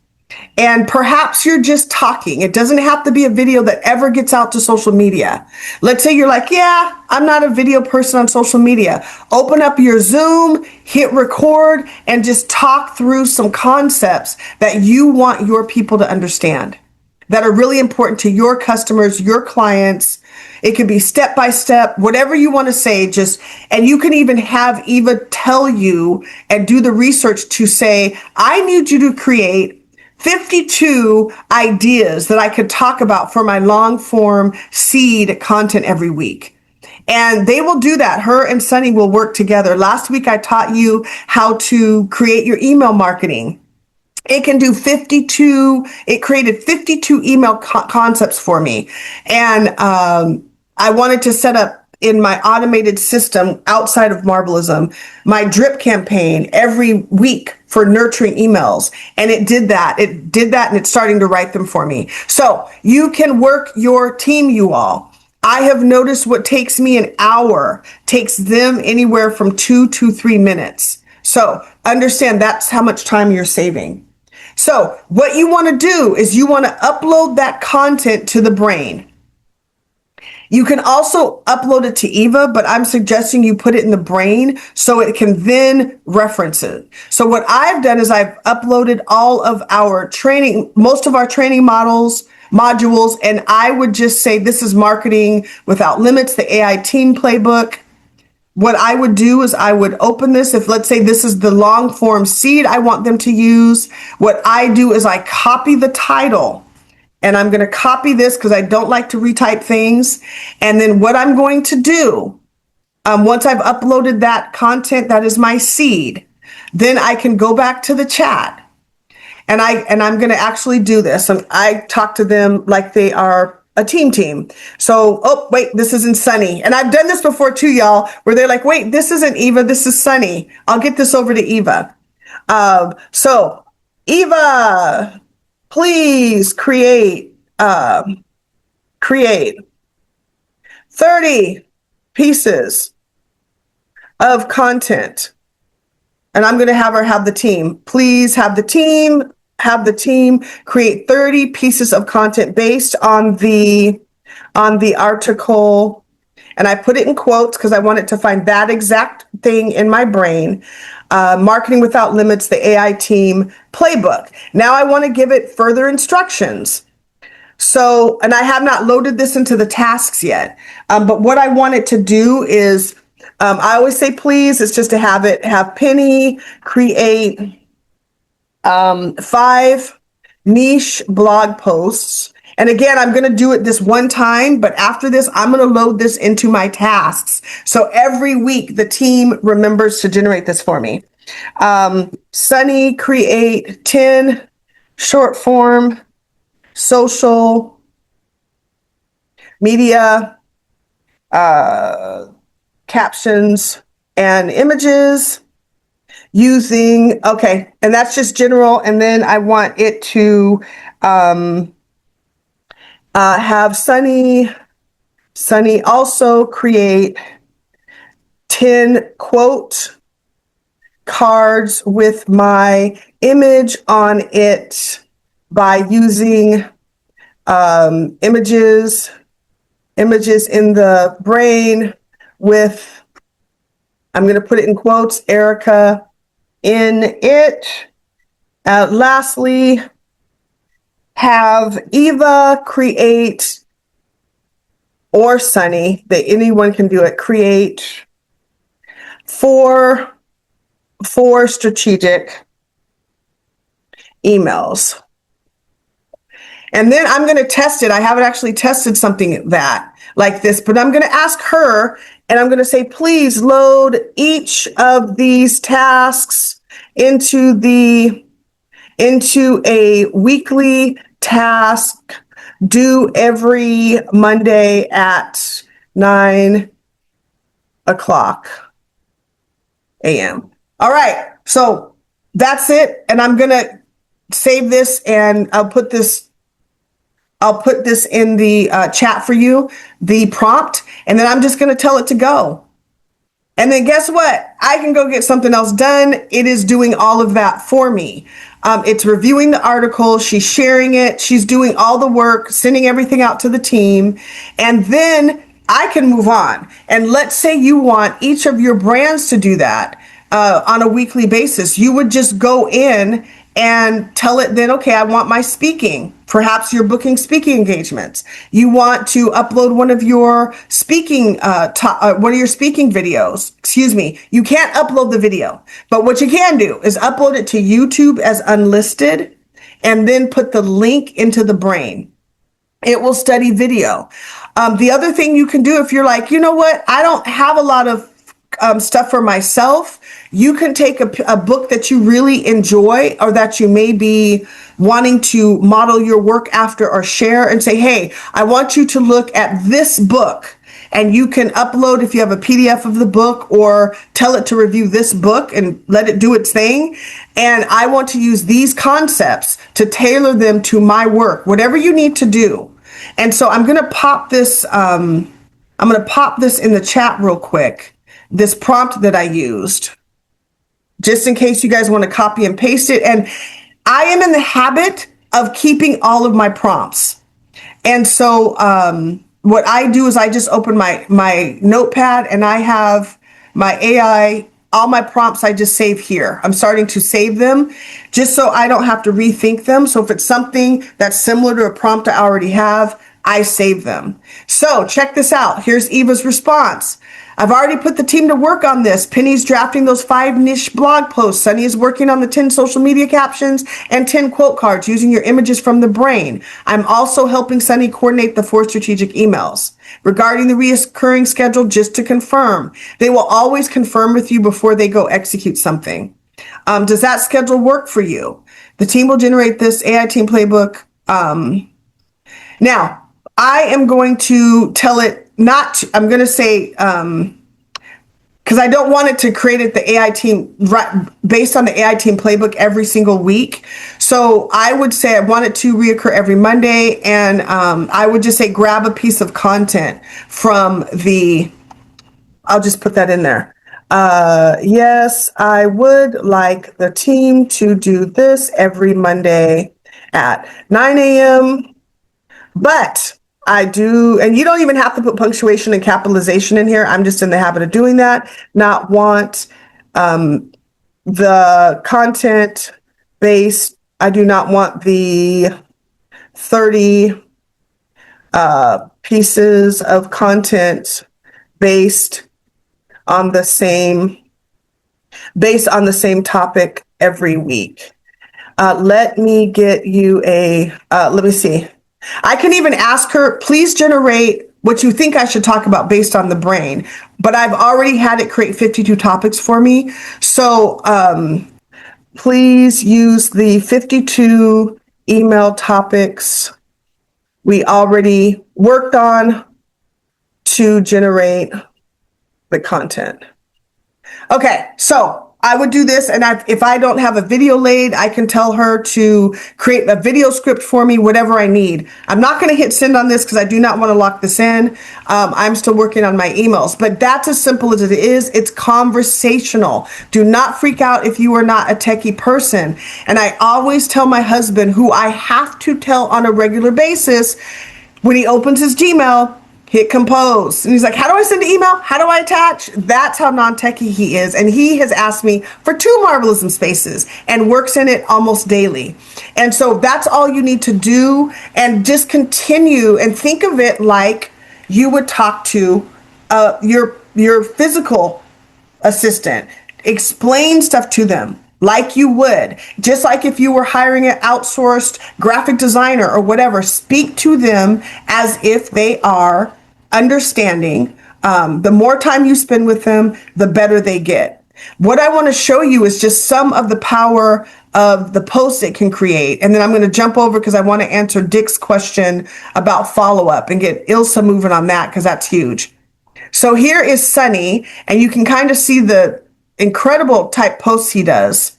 [SPEAKER 1] And perhaps you're just talking. It doesn't have to be a video that ever gets out to social media. Let's say you're like, yeah, I'm not a video person on social media. Open up your Zoom, hit record, and just talk through some concepts that you want your people to understand, that are really important to your customers, your clients. It could be step by step, whatever you want to say, and you can even have Eva tell you and do the research to say, I need you to create 52 ideas that I could talk about for my long form seed content every week. And they will do that. Her and Sunny will work together. Last week, I taught you how to create your email marketing. It can do 52. It created 52 email concepts for me. And I wanted to set up in my automated system outside of Marbleism, my drip campaign every week for nurturing emails. And it did that. And it's starting to write them for me. So you can work your team, you all. I have noticed what takes me an hour takes them anywhere from 2 to 3 minutes. So understand that's how much time you're saving. So what you want to do is you want to upload that content to the brain. You can also upload it to Eva, but I'm suggesting you put it in the brain so it can then reference it. So what I've done is I've uploaded all of our training, most of our training modules, and I would just say, this is Marketing Without Limits, the AI team playbook. What I would do is I would open this. If let's say this is the long form seed I want them to use, what I do is I copy the title. And I'm going to copy this because I don't like to retype things. And then what I'm going to do, once I've uploaded that content, that is my seed, then I can go back to the chat. And I'm going to actually do this. And I talk to them like they are a team. So, oh, wait, this isn't Sunny. And I've done this before too, y'all, where they're like, wait, this isn't Eva, this is Sunny. I'll get this over to Eva. So Eva, please create 30 pieces of content. And I'm going to have her have the team. Please have the team create 30 pieces of content based on the article. And I put it in quotes because I want it to find that exact thing in my brain. Marketing Without Limits, the AI team playbook. Now I want to give it further instructions. So, and I have not loaded this into the tasks yet. But what I want it to do is, I always say, please, it's just to have Penny create 5 niche blog posts. And again, I'm going to do it this one time, but after this, I'm going to load this into my tasks. So every week, the team remembers to generate this for me. Sunny, create 10 short form social media captions and images using, okay, and that's just general. And then I want it to have Sunny also create 10 quote cards with my image on it by using images in the brain with, I'm going to put it in quotes, Ericka in it. Lastly, have Eva create, or Sunny, that anyone can do it, create 4 strategic emails. And then I'm going to test it. I haven't actually tested something like this, but I'm going to ask her and I'm going to say, please load each of these tasks into a weekly task due every Monday at 9 o'clock a.m. All right. So that's it. And I'm going to save this and I'll put this in the chat for you, the prompt, and then I'm just going to tell it to go. And then guess what? I can go get something else done. It is doing all of that for me. It's reviewing the article. She's sharing it. She's doing all the work, sending everything out to the team. And then I can move on. And let's say you want each of your brands to do that on a weekly basis. You would just go in and tell it then, okay, I want my speaking. Perhaps you're booking speaking engagements. You want to upload one of your speaking, one of your speaking videos. Excuse me. You can't upload the video, but what you can do is upload it to YouTube as unlisted and then put the link into the brain. It will study video. The other thing you can do if you're like, you know what, I don't have a lot of stuff for myself, you can take a book that you really enjoy or that you may be wanting to model your work after or share and say, hey, I want you to look at this book. And you can upload if you have a PDF of the book or tell it to review this book and let it do its thing. And I want to use these concepts to tailor them to my work, whatever you need to do. And so I'm going to pop this. I'm going to pop this in the chat real quick. This prompt that I used, just in case you guys want to copy and paste it. And I am in the habit of keeping all of my prompts. And so what I do is I just open my notepad and I have my AI, all my prompts I just save here. I'm starting to save them just so I don't have to rethink them. So if it's something that's similar to a prompt I already have, I save them. So check this out. Here's Eva's response. I've already put the team to work on this. Penny's drafting those 5 niche blog posts. Sunny is working on the 10 social media captions and 10 quote cards using your images from the brain. I'm also helping Sunny coordinate the 4 strategic emails. Regarding the reoccurring schedule, just to confirm, they will always confirm with you before they go execute something. Does that schedule work for you? The team will generate this AI team playbook. Now, I am going to tell it I'm going to say, because I don't want it to create it the AI team based on the AI team playbook every single week. So I would say I want it to reoccur every Monday. And I would just say grab a piece of content from I'll just put that in there. Yes, I would like the team to do this every Monday at 9 a.m. But I do, and you don't even have to put punctuation and capitalization in here. I'm just in the habit of doing that. Not want the content based. I do not want the 30 pieces of content based on the same topic every week. Let me get you let me see. I can even ask her, please generate what you think I should talk about based on the brain. But I've already had it create 52 topics for me. So please use the 52 email topics we already worked on to generate the content. Okay, so I would do this, and if I don't have a video laid, I can tell her to create a video script for me, whatever I need. I'm not going to hit send on this because I do not want to lock this in. I'm still working on my emails, but that's as simple as it is. It's conversational. Do not freak out if you are not a techie person. And I always tell my husband, who I have to tell on a regular basis, when he opens his Gmail, hit compose. And he's like, how do I send an email? How do I attach? That's how non-techie he is. And he has asked me for 2 Marvelism spaces and works in it almost daily. And so that's all you need to do. And just continue and think of it like you would talk to your physical assistant. Explain stuff to them like you would, just like if you were hiring an outsourced graphic designer or whatever. Speak to them as if they are understanding. The more time you spend with them, the better they get. What I want to show you is just some of the power of the posts it can create. And then I'm going to jump over because I want to answer Dick's question about follow-up and get Ilsa moving on that because that's huge. So here is Sunny, and you can kind of see the incredible type posts he does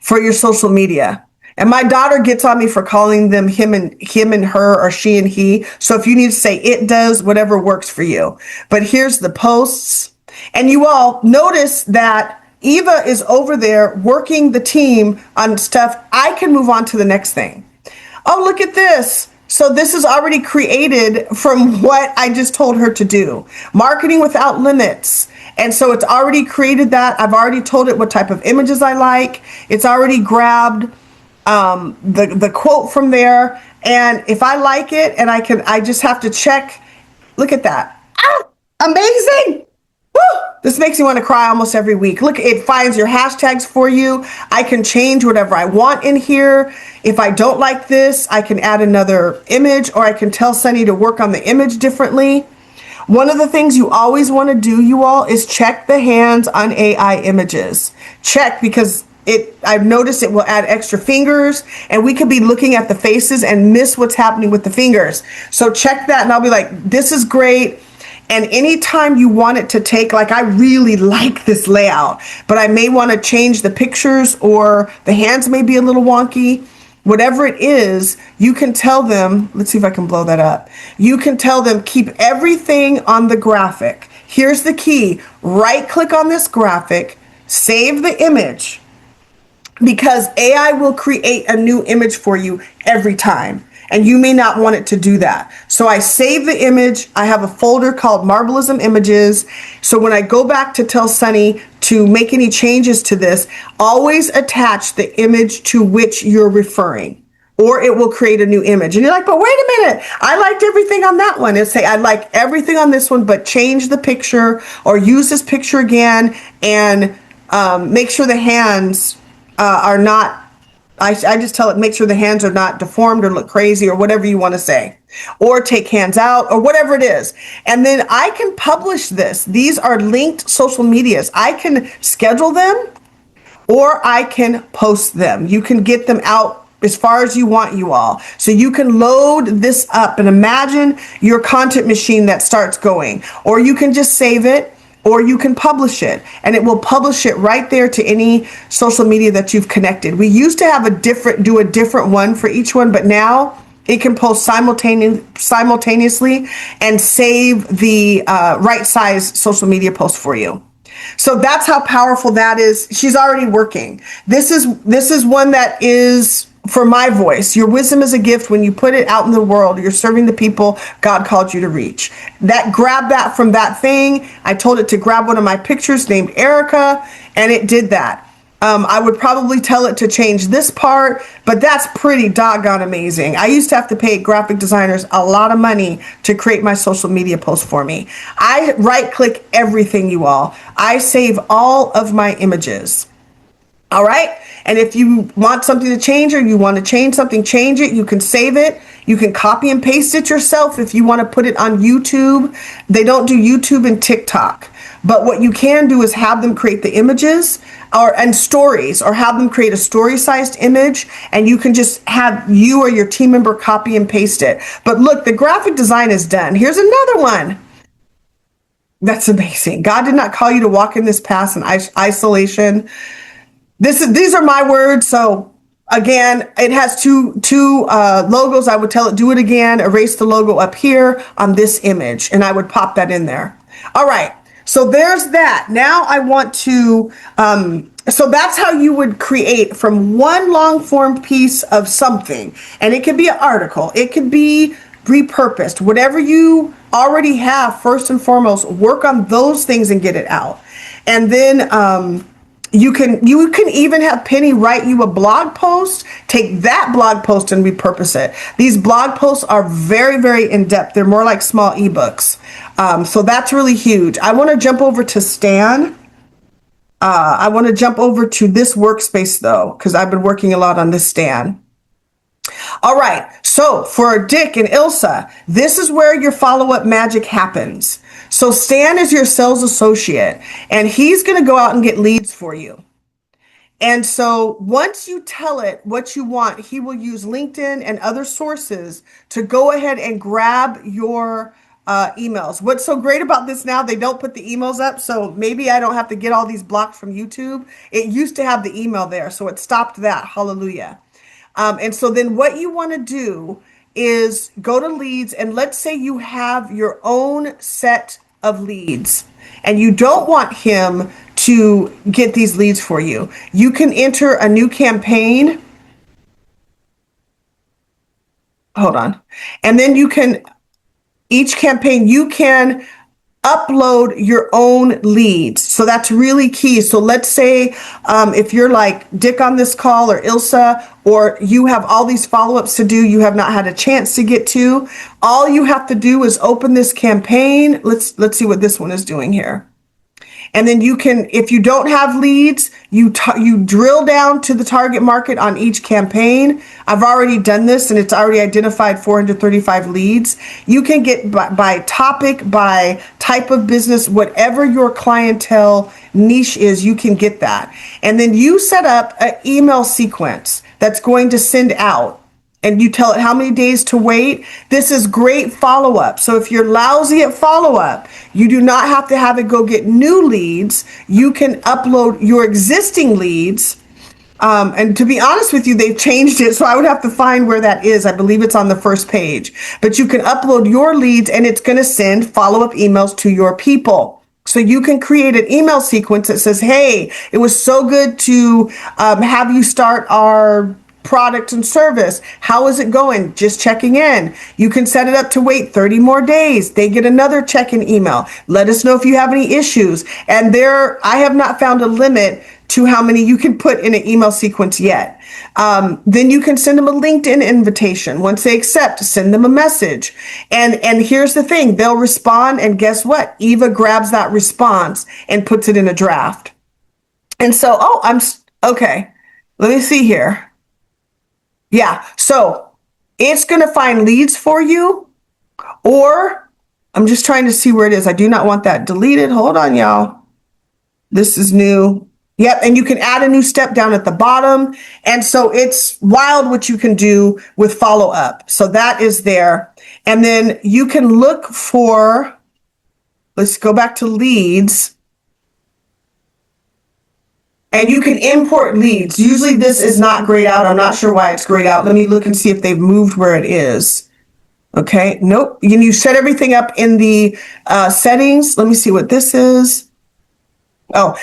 [SPEAKER 1] for your social media. And my daughter gets on me for calling them him and her, or she and he. So if you need to say it does, whatever works for you. But here's the posts. And you all notice that Eva is over there working the team on stuff. I can move on to the next thing. Oh, look at this. So this is already created from what I just told her to do. Marketing without limits. And so it's already created that. I've already told it what type of images I like. It's already grabbed the quote from there. And if I like it, and I just have to check. Look at that. Ah, amazing. Woo! This makes me want to cry almost every week. Look, it finds your hashtags for you. I can change whatever I want in here. If I don't like this, I can add another image, or I can tell Sunny to work on the image differently. One of the things you always want to do, you all, is check the hands on AI images. Check, because I've noticed it will add extra fingers, and we could be looking at the faces and miss what's happening with the fingers. So check that, and I'll be like, this is great. And anytime you want it to take, like, I really like this layout, but I may want to change the pictures, or the hands may be a little wonky. Whatever it is, you can tell them, let's see if I can blow that up. You can tell them, keep everything on the graphic. Here's the key. Right click on this graphic, save the image, because AI will create a new image for you every time. And you may not want it to do that. So I save the image. I have a folder called Marvelism Images. So when I go back to tell Sunny to make any changes to this, always attach the image to which you're referring, or it will create a new image. And you're like, but wait a minute, I liked everything on that one. It'll say, I like everything on this one, but change the picture, or use this picture again, and make sure the hands are not, I just tell it, make sure the hands are not deformed or look crazy, or whatever you want to say, or take hands out, or whatever it is. And then I can publish this. These are linked social medias. I can schedule them, or I can post them. You can get them out as far as you want, you all. So you can load this up and imagine your content machine that starts going, or you can just save it, or you can publish it, and it will publish it right there to any social media that you've connected. We used to have do a different one for each one, but now it can post simultaneously and save the right size social media post for you. So that's how powerful that is. She's already working. This is one that is for my voice. Your wisdom is a gift. When you put it out in the world, you're serving the people God called you to reach. Grab that from that thing. I told it to grab one of my pictures named Ericka, and it did that. I would probably tell it to change this part, but that's pretty doggone amazing. I used to have to pay graphic designers a lot of money to create my social media posts for me. I right click everything, you all. I save all of my images. All right. And if you want something to change or you want to change something, change it. You can save it. You can copy and paste it yourself if you want to put it on YouTube. They don't do YouTube and TikTok. But what you can do is have them create the images and stories, or have them create a story-sized image, and you can just have you or your team member copy and paste it. But look, the graphic design is done. Here's another one. That's amazing. God did not call you to walk in this path in isolation. These are my words. So again, it has two logos. I would tell it, do it again, erase the logo up here on this image, and I would pop that in there. All right. So there's that. Now I want to, so that's how you would create from one long form piece of something. And it could be an article. It could be repurposed. Whatever you already have, first and foremost, work on those things and get it out. And then, you can even have Penny write you a blog post, take that blog post and repurpose it. These blog posts are very, very in-depth. They're more like small ebooks. So that's really huge. I want to jump over to Stan. I want to jump over to this workspace though, because I've been working a lot on this Stan. All right. So for Dick and Ilsa, this is where your follow-up magic happens. So Stan is your sales associate, and he's going to go out and get leads for you. And so once you tell it what you want, he will use LinkedIn and other sources to go ahead and grab your emails. What's so great about this now, they don't put the emails up. So maybe I don't have to get all these blocked from YouTube. It used to have the email there, so it stopped that. Hallelujah. And so then what you want to do is go to leads, and let's say you have your own set of leads and you don't want him to get these leads for you. You can enter a new campaign. Hold on. And then you can, each campaign, you can upload your own leads. So that's really key. So let's say if you're like Dick on this call, or Ilsa, or you have all these follow-ups to do you have not had a chance to get to, all you have to do is open this campaign. Let's see what this one is doing here. And then you can, if you don't have leads, you drill down to the target market on each campaign. I've already done this, and it's already identified 435 leads. You can get by topic, by type of business, whatever your clientele niche is, you can get that. And then you set up an email sequence that's going to send out. And you tell it how many days to wait. This is great follow-up. So if you're lousy at follow-up, you do not have to have it go get new leads. You can upload your existing leads. And to be honest with you, they've changed it. So I would have to find where that is. I believe it's on the first page. But you can upload your leads, and it's going to send follow-up emails to your people. So you can create an email sequence that says, hey, it was so good to have you start our product and service. How is it going? Just checking in. You can set it up to wait 30 more days. They get another check-in email. Let us know if you have any issues. And I have not found a limit to how many you can put in an email sequence yet. Then you can send them a LinkedIn invitation. Once they accept, send them a message. And here's the thing, they'll respond, and guess what? Eva grabs that response and puts it in a draft. And so, okay, let me see here. Yeah, so it's going to find leads for you, or I'm just trying to see where it is. I do not want that deleted. Hold on, y'all. This is new. Yep, and you can add a new step down at the bottom. And so it's wild what you can do with follow up. So that is there. And then you can look for, let's go back to leads. And you can import leads. Usually this is not grayed out. I'm not sure why it's grayed out. Let me look and see if they've moved where it is. Okay, nope. You set everything up in the settings. Let me see what this is. Oh,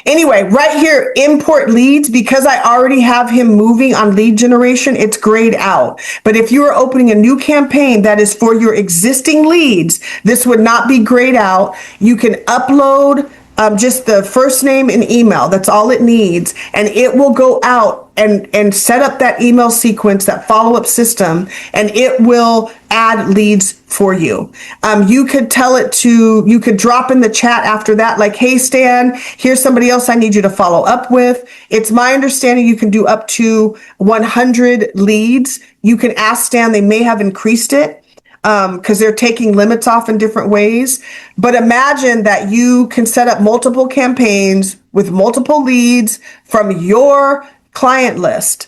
[SPEAKER 1] anyway, right here, import leads, because I already have him moving on lead generation, it's grayed out. But if you are opening a new campaign that is for your existing leads, this would not be grayed out. You can upload just the first name and email. That's all it needs. And it will go out and set up that email sequence, that follow-up system, and it will add leads for you. You could you could drop in the chat after that, like, hey, Stan, here's somebody else I need you to follow up with. It's my understanding you can do up to 100 leads. You can ask Stan, they may have increased it, because they're taking limits off in different ways. But imagine that you can set up multiple campaigns with multiple leads from your client list,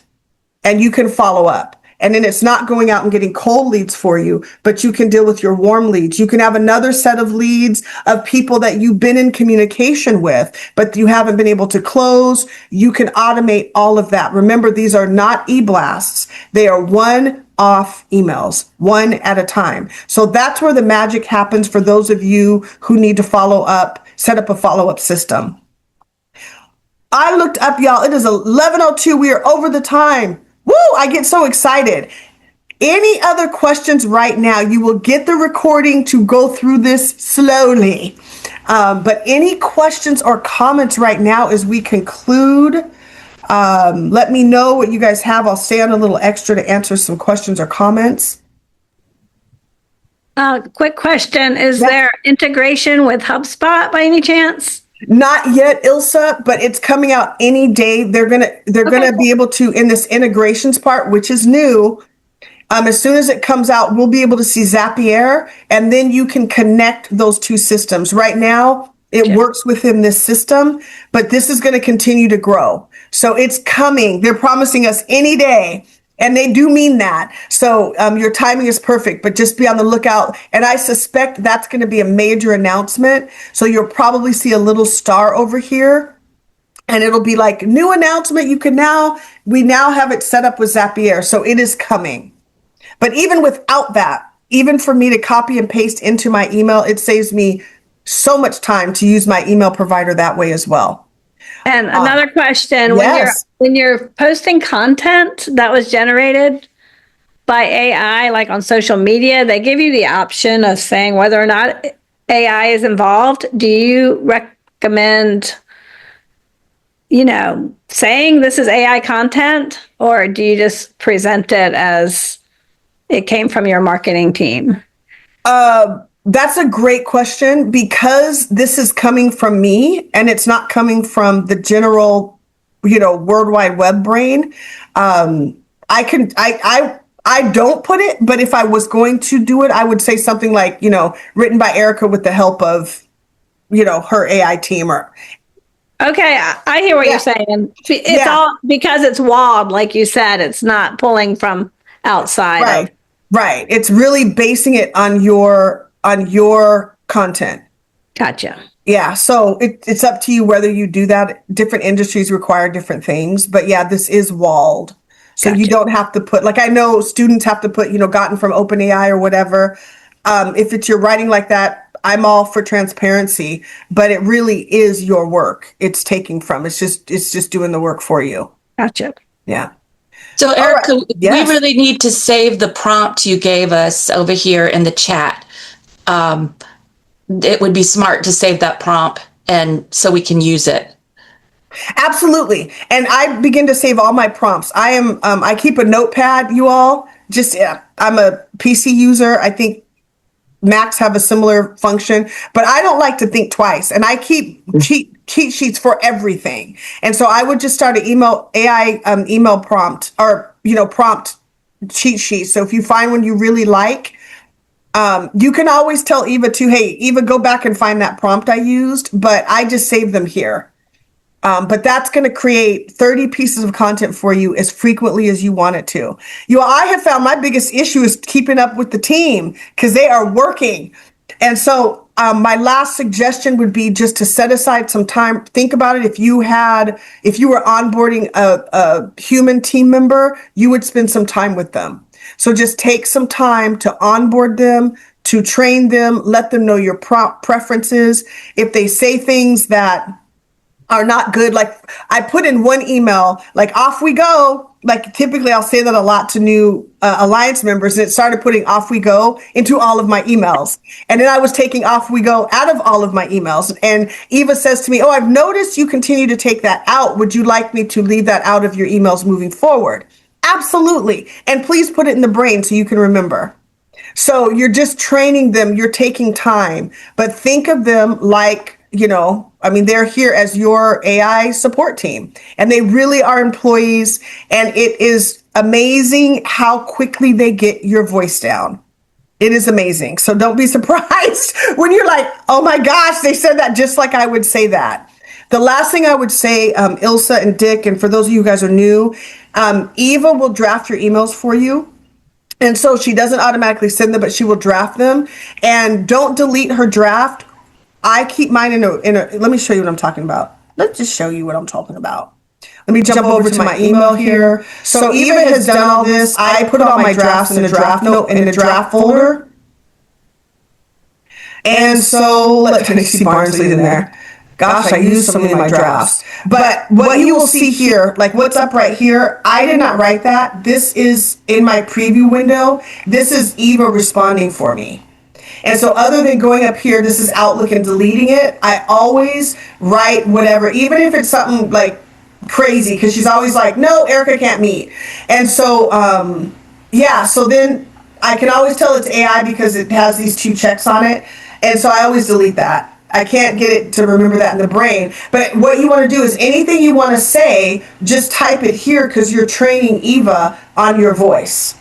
[SPEAKER 1] and you can follow up. And then it's not going out and getting cold leads for you, but you can deal with your warm leads. You can have another set of leads of people that you've been in communication with, but you haven't been able to close. You can automate all of that. Remember, these are not e-blasts. They are one-off emails, one at a time. So that's where the magic happens for those of you who need to follow up, set up a follow-up system. I looked up, y'all. It is 11:02. We are over the time. Woo! I get so excited. Any other questions right now? You will get the recording to go through this slowly. But any questions or comments right now as we conclude? Let me know what you guys have. I'll stay on a little extra to answer some questions or comments.
[SPEAKER 4] Quick question. Is there integration with HubSpot by any chance?
[SPEAKER 1] Not yet, Ilsa, but it's coming out any day. They're gonna be able to, in this integrations part, which is new. As soon as it comes out, we'll be able to see Zapier, and then you can connect those two systems. Right now, it works within this system, but this is going to continue to grow. So it's coming. They're promising us any day. And they do mean that. So your timing is perfect, but just be on the lookout. And I suspect that's going to be a major announcement. So you'll probably see a little star over here. And it'll be like, new announcement. We now have it set up with Zapier. So it is coming. But even without that, even for me to copy and paste into my email, it saves me so much time to use my email provider that way as well.
[SPEAKER 4] And another question,
[SPEAKER 1] yes.
[SPEAKER 4] when you're posting content that was generated by AI, like on social media, they give you the option of saying whether or not AI is involved. Do you recommend, saying this is AI content, or do you just present it as it came from your marketing team?
[SPEAKER 1] That's a great question, because this is coming from me and it's not coming from the general, World Wide Web brain. I don't put it, but if I was going to do it, I would say something like, written by Ericka with the help of, her AI team. Or
[SPEAKER 4] okay, I hear what you're saying. It's all because it's walled, like you said. It's not pulling from outside.
[SPEAKER 1] Right. It's really basing it on your content.
[SPEAKER 4] Gotcha.
[SPEAKER 1] Yeah. So it's up to you whether you do that. Different industries require different things, but yeah, this is walled. So you don't have to put, like, I know students have to put, gotten from OpenAI or whatever. If it's your writing like that, I'm all for transparency, but it really is your work. It's taking from, it's just doing the work for you.
[SPEAKER 4] Gotcha.
[SPEAKER 1] Yeah.
[SPEAKER 2] So Ericka,
[SPEAKER 1] right. Yes.
[SPEAKER 2] we really need to save the prompt you gave us over here in the chat. It would be smart to save that prompt, and so we can use it.
[SPEAKER 1] Absolutely. And I begin to save all my prompts. I keep a notepad, you all. I'm a PC user. I think Macs have a similar function, but I don't like to think twice. And I keep cheat sheets for everything. And so I would just start an email prompt, or, prompt cheat sheet. So if you find one you really like, you can always tell Eva too, hey, Eva, go back and find that prompt I used, but I just save them here. But that's going to create 30 pieces of content for you as frequently as you want it to. I have found my biggest issue is keeping up with the team, because they are working. And so my last suggestion would be just to set aside some time. Think about it. If you were onboarding a human team member, you would spend some time with them. So just take some time to onboard them, to train them, let them know your preferences. If they say things that are not good. Like I put in one email, like off we go. Like typically I'll say that a lot to new alliance members, and it started putting off we go into all of my emails. And then I was taking off we go out of all of my emails. And Eva says to me, oh, I've noticed you continue to take that out. Would you like me to leave that out of your emails moving forward? Absolutely. And please put it in the brain so you can remember. So you're just training them. You're taking time, but think of them like, they're here as your AI support team, and they really are employees. And it is amazing how quickly they get your voice down. It is amazing. So don't be surprised when you're like, oh my gosh, they said that just like I would say that. The last thing I would say, Ilsa and Dick, and for those of you guys who are new, Eva will draft your emails for you. And so she doesn't automatically send them, but she will draft them. And don't delete her draft. I keep mine in a, let me show you what I'm talking about. Let's just show you what I'm talking about. Let me jump over to my email here. So Eva has done all this. I put all my drafts in a draft note in a draft folder. And so let me see Barnsley in there. Gosh, I used so many of my drafts. But what you will see here, like what's up right here, I did not write that. This is in my preview window. This is Eva responding for me. And so other than going up here, this is Outlook and deleting it, I always write whatever, even if it's something like crazy, because she's always like, no, Ericka can't meet. And so, so then I can always tell it's AI because it has these 2 checks on it. And so I always delete that. I can't get it to remember that in the brain. But what you want to do is anything you want to say, just type it here because you're training Eva on your voice.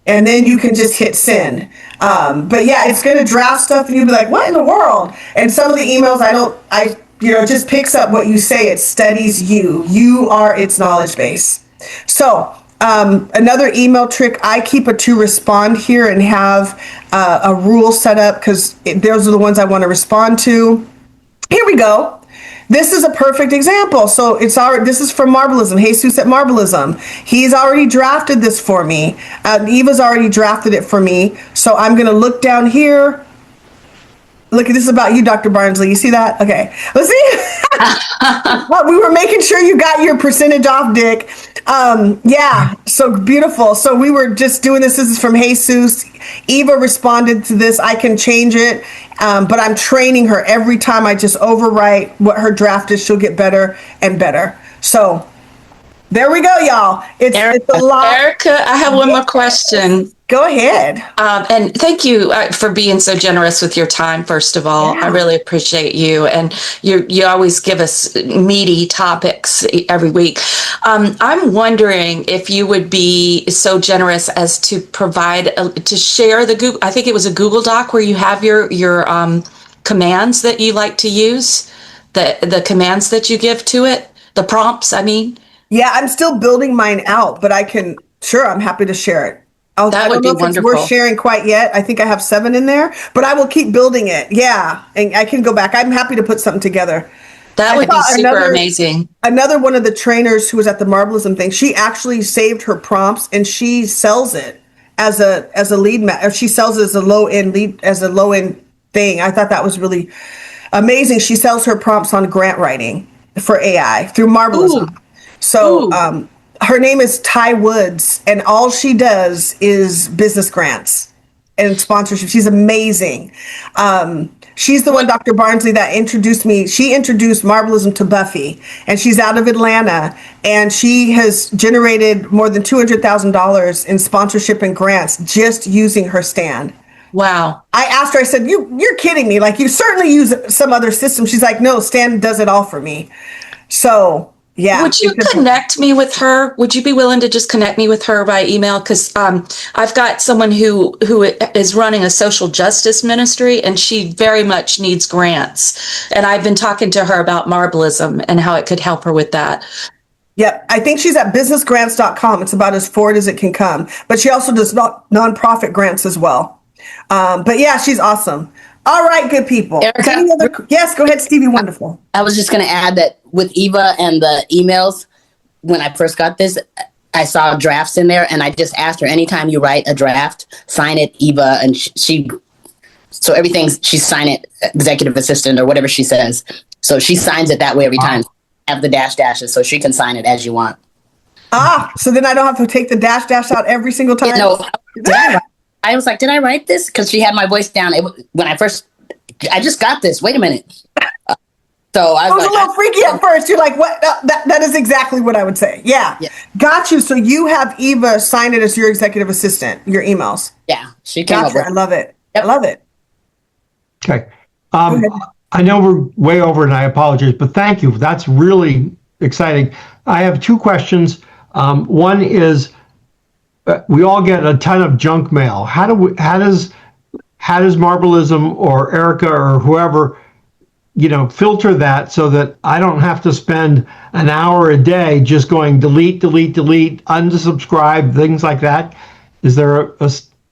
[SPEAKER 1] And then you can just hit send. But yeah, it's going to draft stuff and you'll be like, what in the world? And some of the emails it just picks up what you say. It studies you. You are its knowledge base. So another email trick, I keep a to respond here and have a rule set up because those are the ones I want to respond to. Here we go. This is a perfect example. So this is from Marbleism, Jesus at Marbleism. He's already drafted this for me. Eva's already drafted it for me. So I'm going to look down here. Look, this is about you, Dr. Barnsley. You see that? Okay. Let's see. Well, we were making sure you got your percentage off, Dick. Yeah, so beautiful. So we were just doing this. This is from Jesus. Eva responded to this. I can change it, but I'm training her every time I just overwrite what her draft is. She'll get better and better. So there we go, y'all. It's a lot.
[SPEAKER 2] Ericka, I have one more question.
[SPEAKER 1] Go ahead.
[SPEAKER 2] And thank you for being so generous with your time, first of all. I really appreciate you. And you always give us meaty topics every week. I'm wondering if you would be so generous as to provide, to share the Google, I think it was a Google Doc where you have your commands that you like to use, the commands that you give to it, the prompts, I mean.
[SPEAKER 1] Yeah, I'm still building mine out, but I'm happy to share it.
[SPEAKER 2] That would be wonderful.
[SPEAKER 1] It's worth sharing quite yet. I think I have 7 in there, but I will keep building it. Yeah, and I can go back. I'm happy to put something together.
[SPEAKER 2] That would be super amazing.
[SPEAKER 1] Another one of the trainers who was at the Marbleism thing, she actually saved her prompts and she sells it as a lead or she sells it as a low end thing. I thought that was really amazing. She sells her prompts on grant writing for AI through Marbleism. Ooh. So her name is Ty Woods, and all she does is business grants and sponsorship. She's amazing. She's the one, Dr. Barnsley, that introduced me. She introduced Marbleism to Buffy, and she's out of Atlanta, and she has generated more than $200,000 in sponsorship and grants just using her stand.
[SPEAKER 2] Wow.
[SPEAKER 1] I asked her, I said, you're kidding me. Like, you certainly use some other system. She's like, no, Stan does it all for me. So... yeah.
[SPEAKER 2] Would you connect me with her? Would you be willing to just connect me with her by email? Because I've got someone who is running a social justice ministry, and she very much needs grants. And I've been talking to her about Marbleism and how it could help her with that.
[SPEAKER 1] Yep. I think she's at businessgrants.com. It's about as forward as it can come. But she also does nonprofit grants as well. But yeah, she's awesome. All right, good people.
[SPEAKER 5] Ericka,
[SPEAKER 1] yes, go ahead, Stevie. Wonderful.
[SPEAKER 5] I was just going to add that with Eva and the emails, when I first got this, I saw drafts in there, and I just asked her, anytime you write a draft, sign it Eva, and so everything, she sign it executive assistant or whatever she says. So she signs it that way every time. Have the dashes so she can sign it as you want.
[SPEAKER 1] So then I don't have to take the dash out every single time?
[SPEAKER 5] No, I was like, did I write this? Because she had my voice down. When I just got this. Wait a minute. So I was
[SPEAKER 1] a little freaky at first. You're like, what? That is exactly what I would say. Yeah. Got you. So you have Eva sign it as your executive assistant, your emails.
[SPEAKER 5] Yeah. She came up with it.
[SPEAKER 1] I love it. Yep. I love it.
[SPEAKER 3] Okay. I know we're way over and I apologize, but thank you. That's really exciting. I have two questions. One is, we all get a ton of junk mail. How does Marbleism or Ericka or whoever, filter that so that I don't have to spend an hour a day just going delete, unsubscribe, things like that? Is there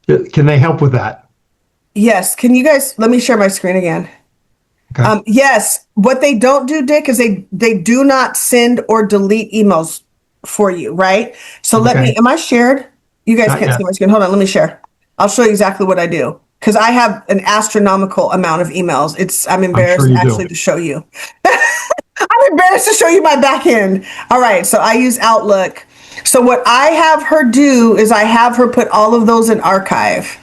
[SPEAKER 3] can they help with that?
[SPEAKER 1] Yes. Can you guys, let me share my screen again. Okay. Yes. What they don't do, Dick, is they do not send or delete emails for you, right? So am I shared? You guys can't see my screen. Hold on, let me share. I'll show you exactly what I do. Because I have an astronomical amount of emails. I'm embarrassed to show you. I'm embarrassed to show you my back end. All right, so I use Outlook. So what I have her do is I have her put all of those in archive.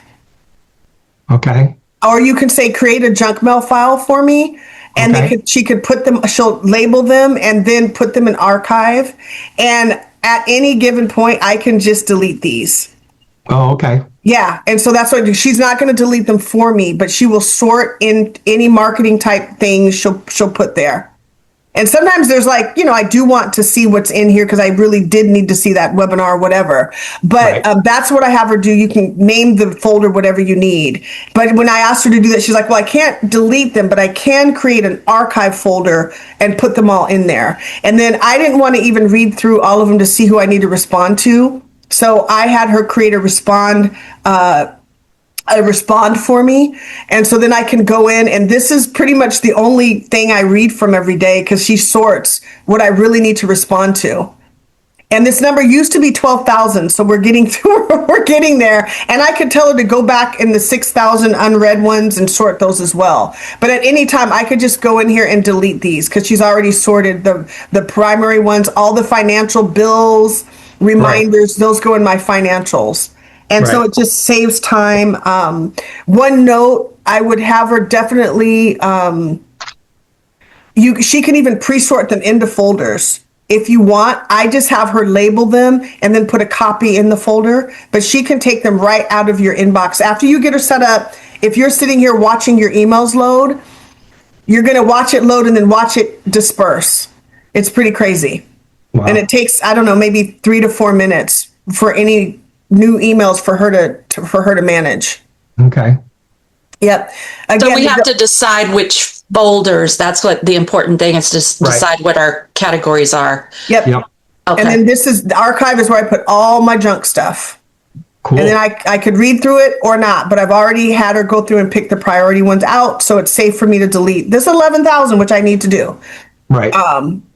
[SPEAKER 3] Okay.
[SPEAKER 1] Or you can say create a junk mail file for me, and she could put them. She'll label them and then put them in archive. And at any given point, I can just delete these.
[SPEAKER 3] Oh, okay.
[SPEAKER 1] Yeah, and so that's what she's not going to delete them for me, but she will sort in any marketing type things she'll put there. And sometimes there's I do want to see what's in here because I really did need to see that webinar or whatever. But that's what I have her do. You can name the folder whatever you need. But when I asked her to do that, she's like, well, I can't delete them, but I can create an archive folder and put them all in there. And then I didn't want to even read through all of them to see who I need to respond to. So I had her create a respond for me. And so then I can go in, and this is pretty much the only thing I read from every day because she sorts what I really need to respond to. And this number used to be 12,000. So we're getting there. And I could tell her to go back in the 6,000 unread ones and sort those as well. But at any time I could just go in here and delete these because she's already sorted the primary ones, all the financial bills, reminders, those go in my financials. And so it just saves time. One note, I would have her definitely, she can even pre-sort them into folders. If you want, I just have her label them and then put a copy in the folder, but she can take them right out of your inbox. After you get her set up, if you're sitting here watching your emails load, you're going to watch it load and then watch it disperse. It's pretty crazy. Wow. And it takes, I don't know, maybe 3 to 4 minutes for any new emails for her to manage.
[SPEAKER 3] Okay.
[SPEAKER 1] Yep. Again,
[SPEAKER 2] so we have to decide which folders. That's what the important thing is, to decide what our categories are.
[SPEAKER 1] Yep. Okay. And then the archive is where I put all my junk stuff. Cool. And then I could read through it or not, but I've already had her go through and pick the priority ones out, so it's safe for me to delete this 11,000, which I need to do.
[SPEAKER 3] Right.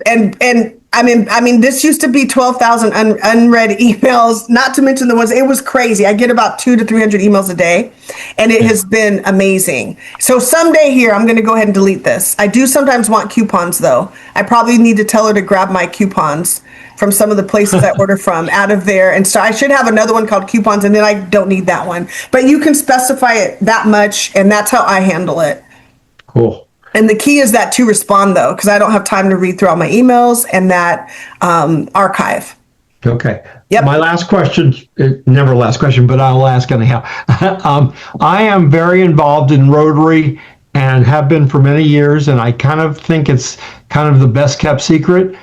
[SPEAKER 1] And I mean, this used to be 12,000 unread emails, not to mention the ones, it was crazy. I get about 200 to 300 emails a day, and it has been amazing. So someday here, I'm going to go ahead and delete this. I do sometimes want coupons, though. I probably need to tell her to grab my coupons from some of the places I order from out of there. And so I should have another one called coupons, and then I don't need that one. But you can specify it that much, and that's how I handle it.
[SPEAKER 3] Cool.
[SPEAKER 1] And the key is that to respond, though, because I don't have time to read through all my emails and that archive.
[SPEAKER 3] Okay.
[SPEAKER 1] Yep.
[SPEAKER 3] My last question, never last question, but I'll ask anyhow. I am very involved in Rotary and have been for many years, and I kind of think it's kind of the best kept secret.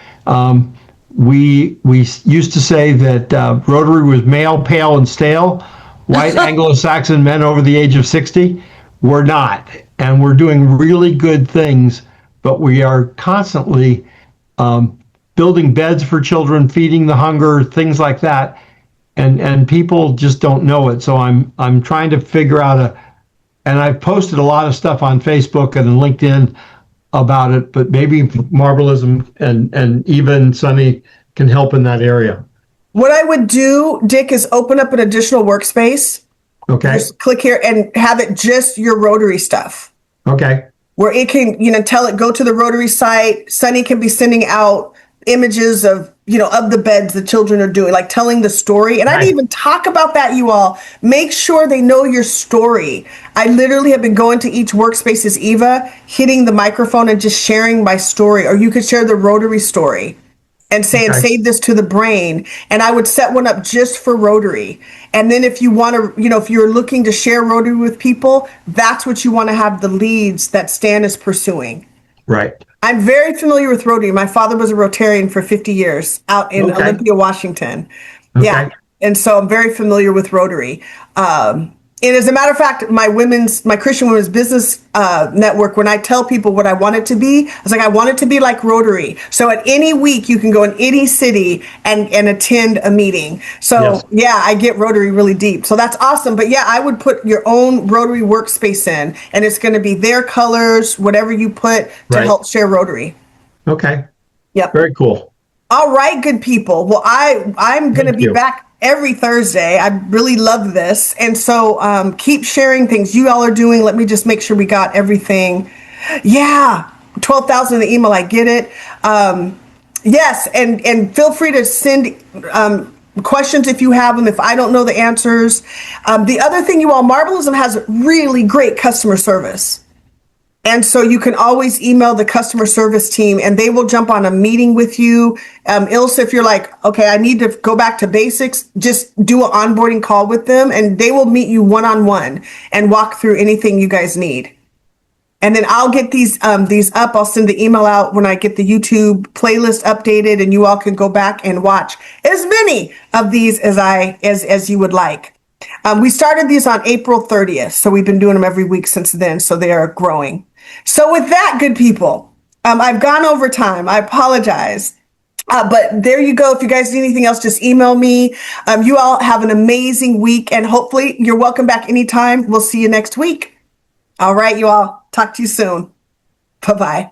[SPEAKER 3] We used to say that Rotary was male, pale, and stale. White Anglo-Saxon men over the age of 60. We're not. And we're doing really good things, but we are constantly building beds for children, feeding the hunger, things like that. And people just don't know it. So I'm trying to figure out and I've posted a lot of stuff on Facebook and LinkedIn about it, but maybe Marbleism and Eva and Sunny can help in that area.
[SPEAKER 1] What I would do, Dick, is open up an additional workspace.
[SPEAKER 3] Okay.
[SPEAKER 1] Just click here and have it just your Rotary stuff.
[SPEAKER 3] Okay.
[SPEAKER 1] where it can, tell it, go to the Rotary site. Sunny can be sending out images of, of the beds the children are doing, like telling the story. And I didn't even talk about that, you all. Make sure they know your story. I literally have been going to each workspace as Eva, hitting the microphone and just sharing my story. Or you could share the Rotary story and saying, save this to the brain. And I would set one up just for Rotary. And then if you want to, if you're looking to share Rotary with people, that's what you want to have the leads that Stan is pursuing.
[SPEAKER 3] Right.
[SPEAKER 1] I'm very familiar with Rotary. My father was a Rotarian for 50 years out in Olympia, Washington.
[SPEAKER 3] Okay.
[SPEAKER 1] Yeah. And so I'm very familiar with Rotary. And as a matter of fact, my Christian women's business network, when I tell people what I want it to be, I was like, I want it to be like Rotary. So at any week, you can go in any city and attend a meeting. So yeah, I get Rotary really deep. So that's awesome. But yeah, I would put your own Rotary workspace in, and it's going to be their colors, whatever you put to help share Rotary.
[SPEAKER 3] Okay.
[SPEAKER 1] Yep.
[SPEAKER 3] Very cool.
[SPEAKER 1] All right, good people. Well, I'm going to be back every Thursday. I really love this. And so keep sharing things you all are doing. Let me just make sure we got everything. Yeah, 12,000 in the email. I get it. Yes, and feel free to send questions if you have them, if I don't know the answers. The other thing, you all, Marbleism has really great customer service. And so you can always email the customer service team and they will jump on a meeting with you. Ilse, if you're like, okay, I need to go back to basics, just do an onboarding call with them and they will meet you one-on-one and walk through anything you guys need. And then I'll get these up. I'll send the email out when I get the YouTube playlist updated and you all can go back and watch as many of these as you would like. We started these on April 30th. So we've been doing them every week since then. So they are growing. So with that, good people, I've gone over time. I apologize. But there you go. If you guys need anything else, just email me. You all have an amazing week and hopefully you're welcome back anytime. We'll see you next week. All right, you all. Talk to you soon. Bye-bye.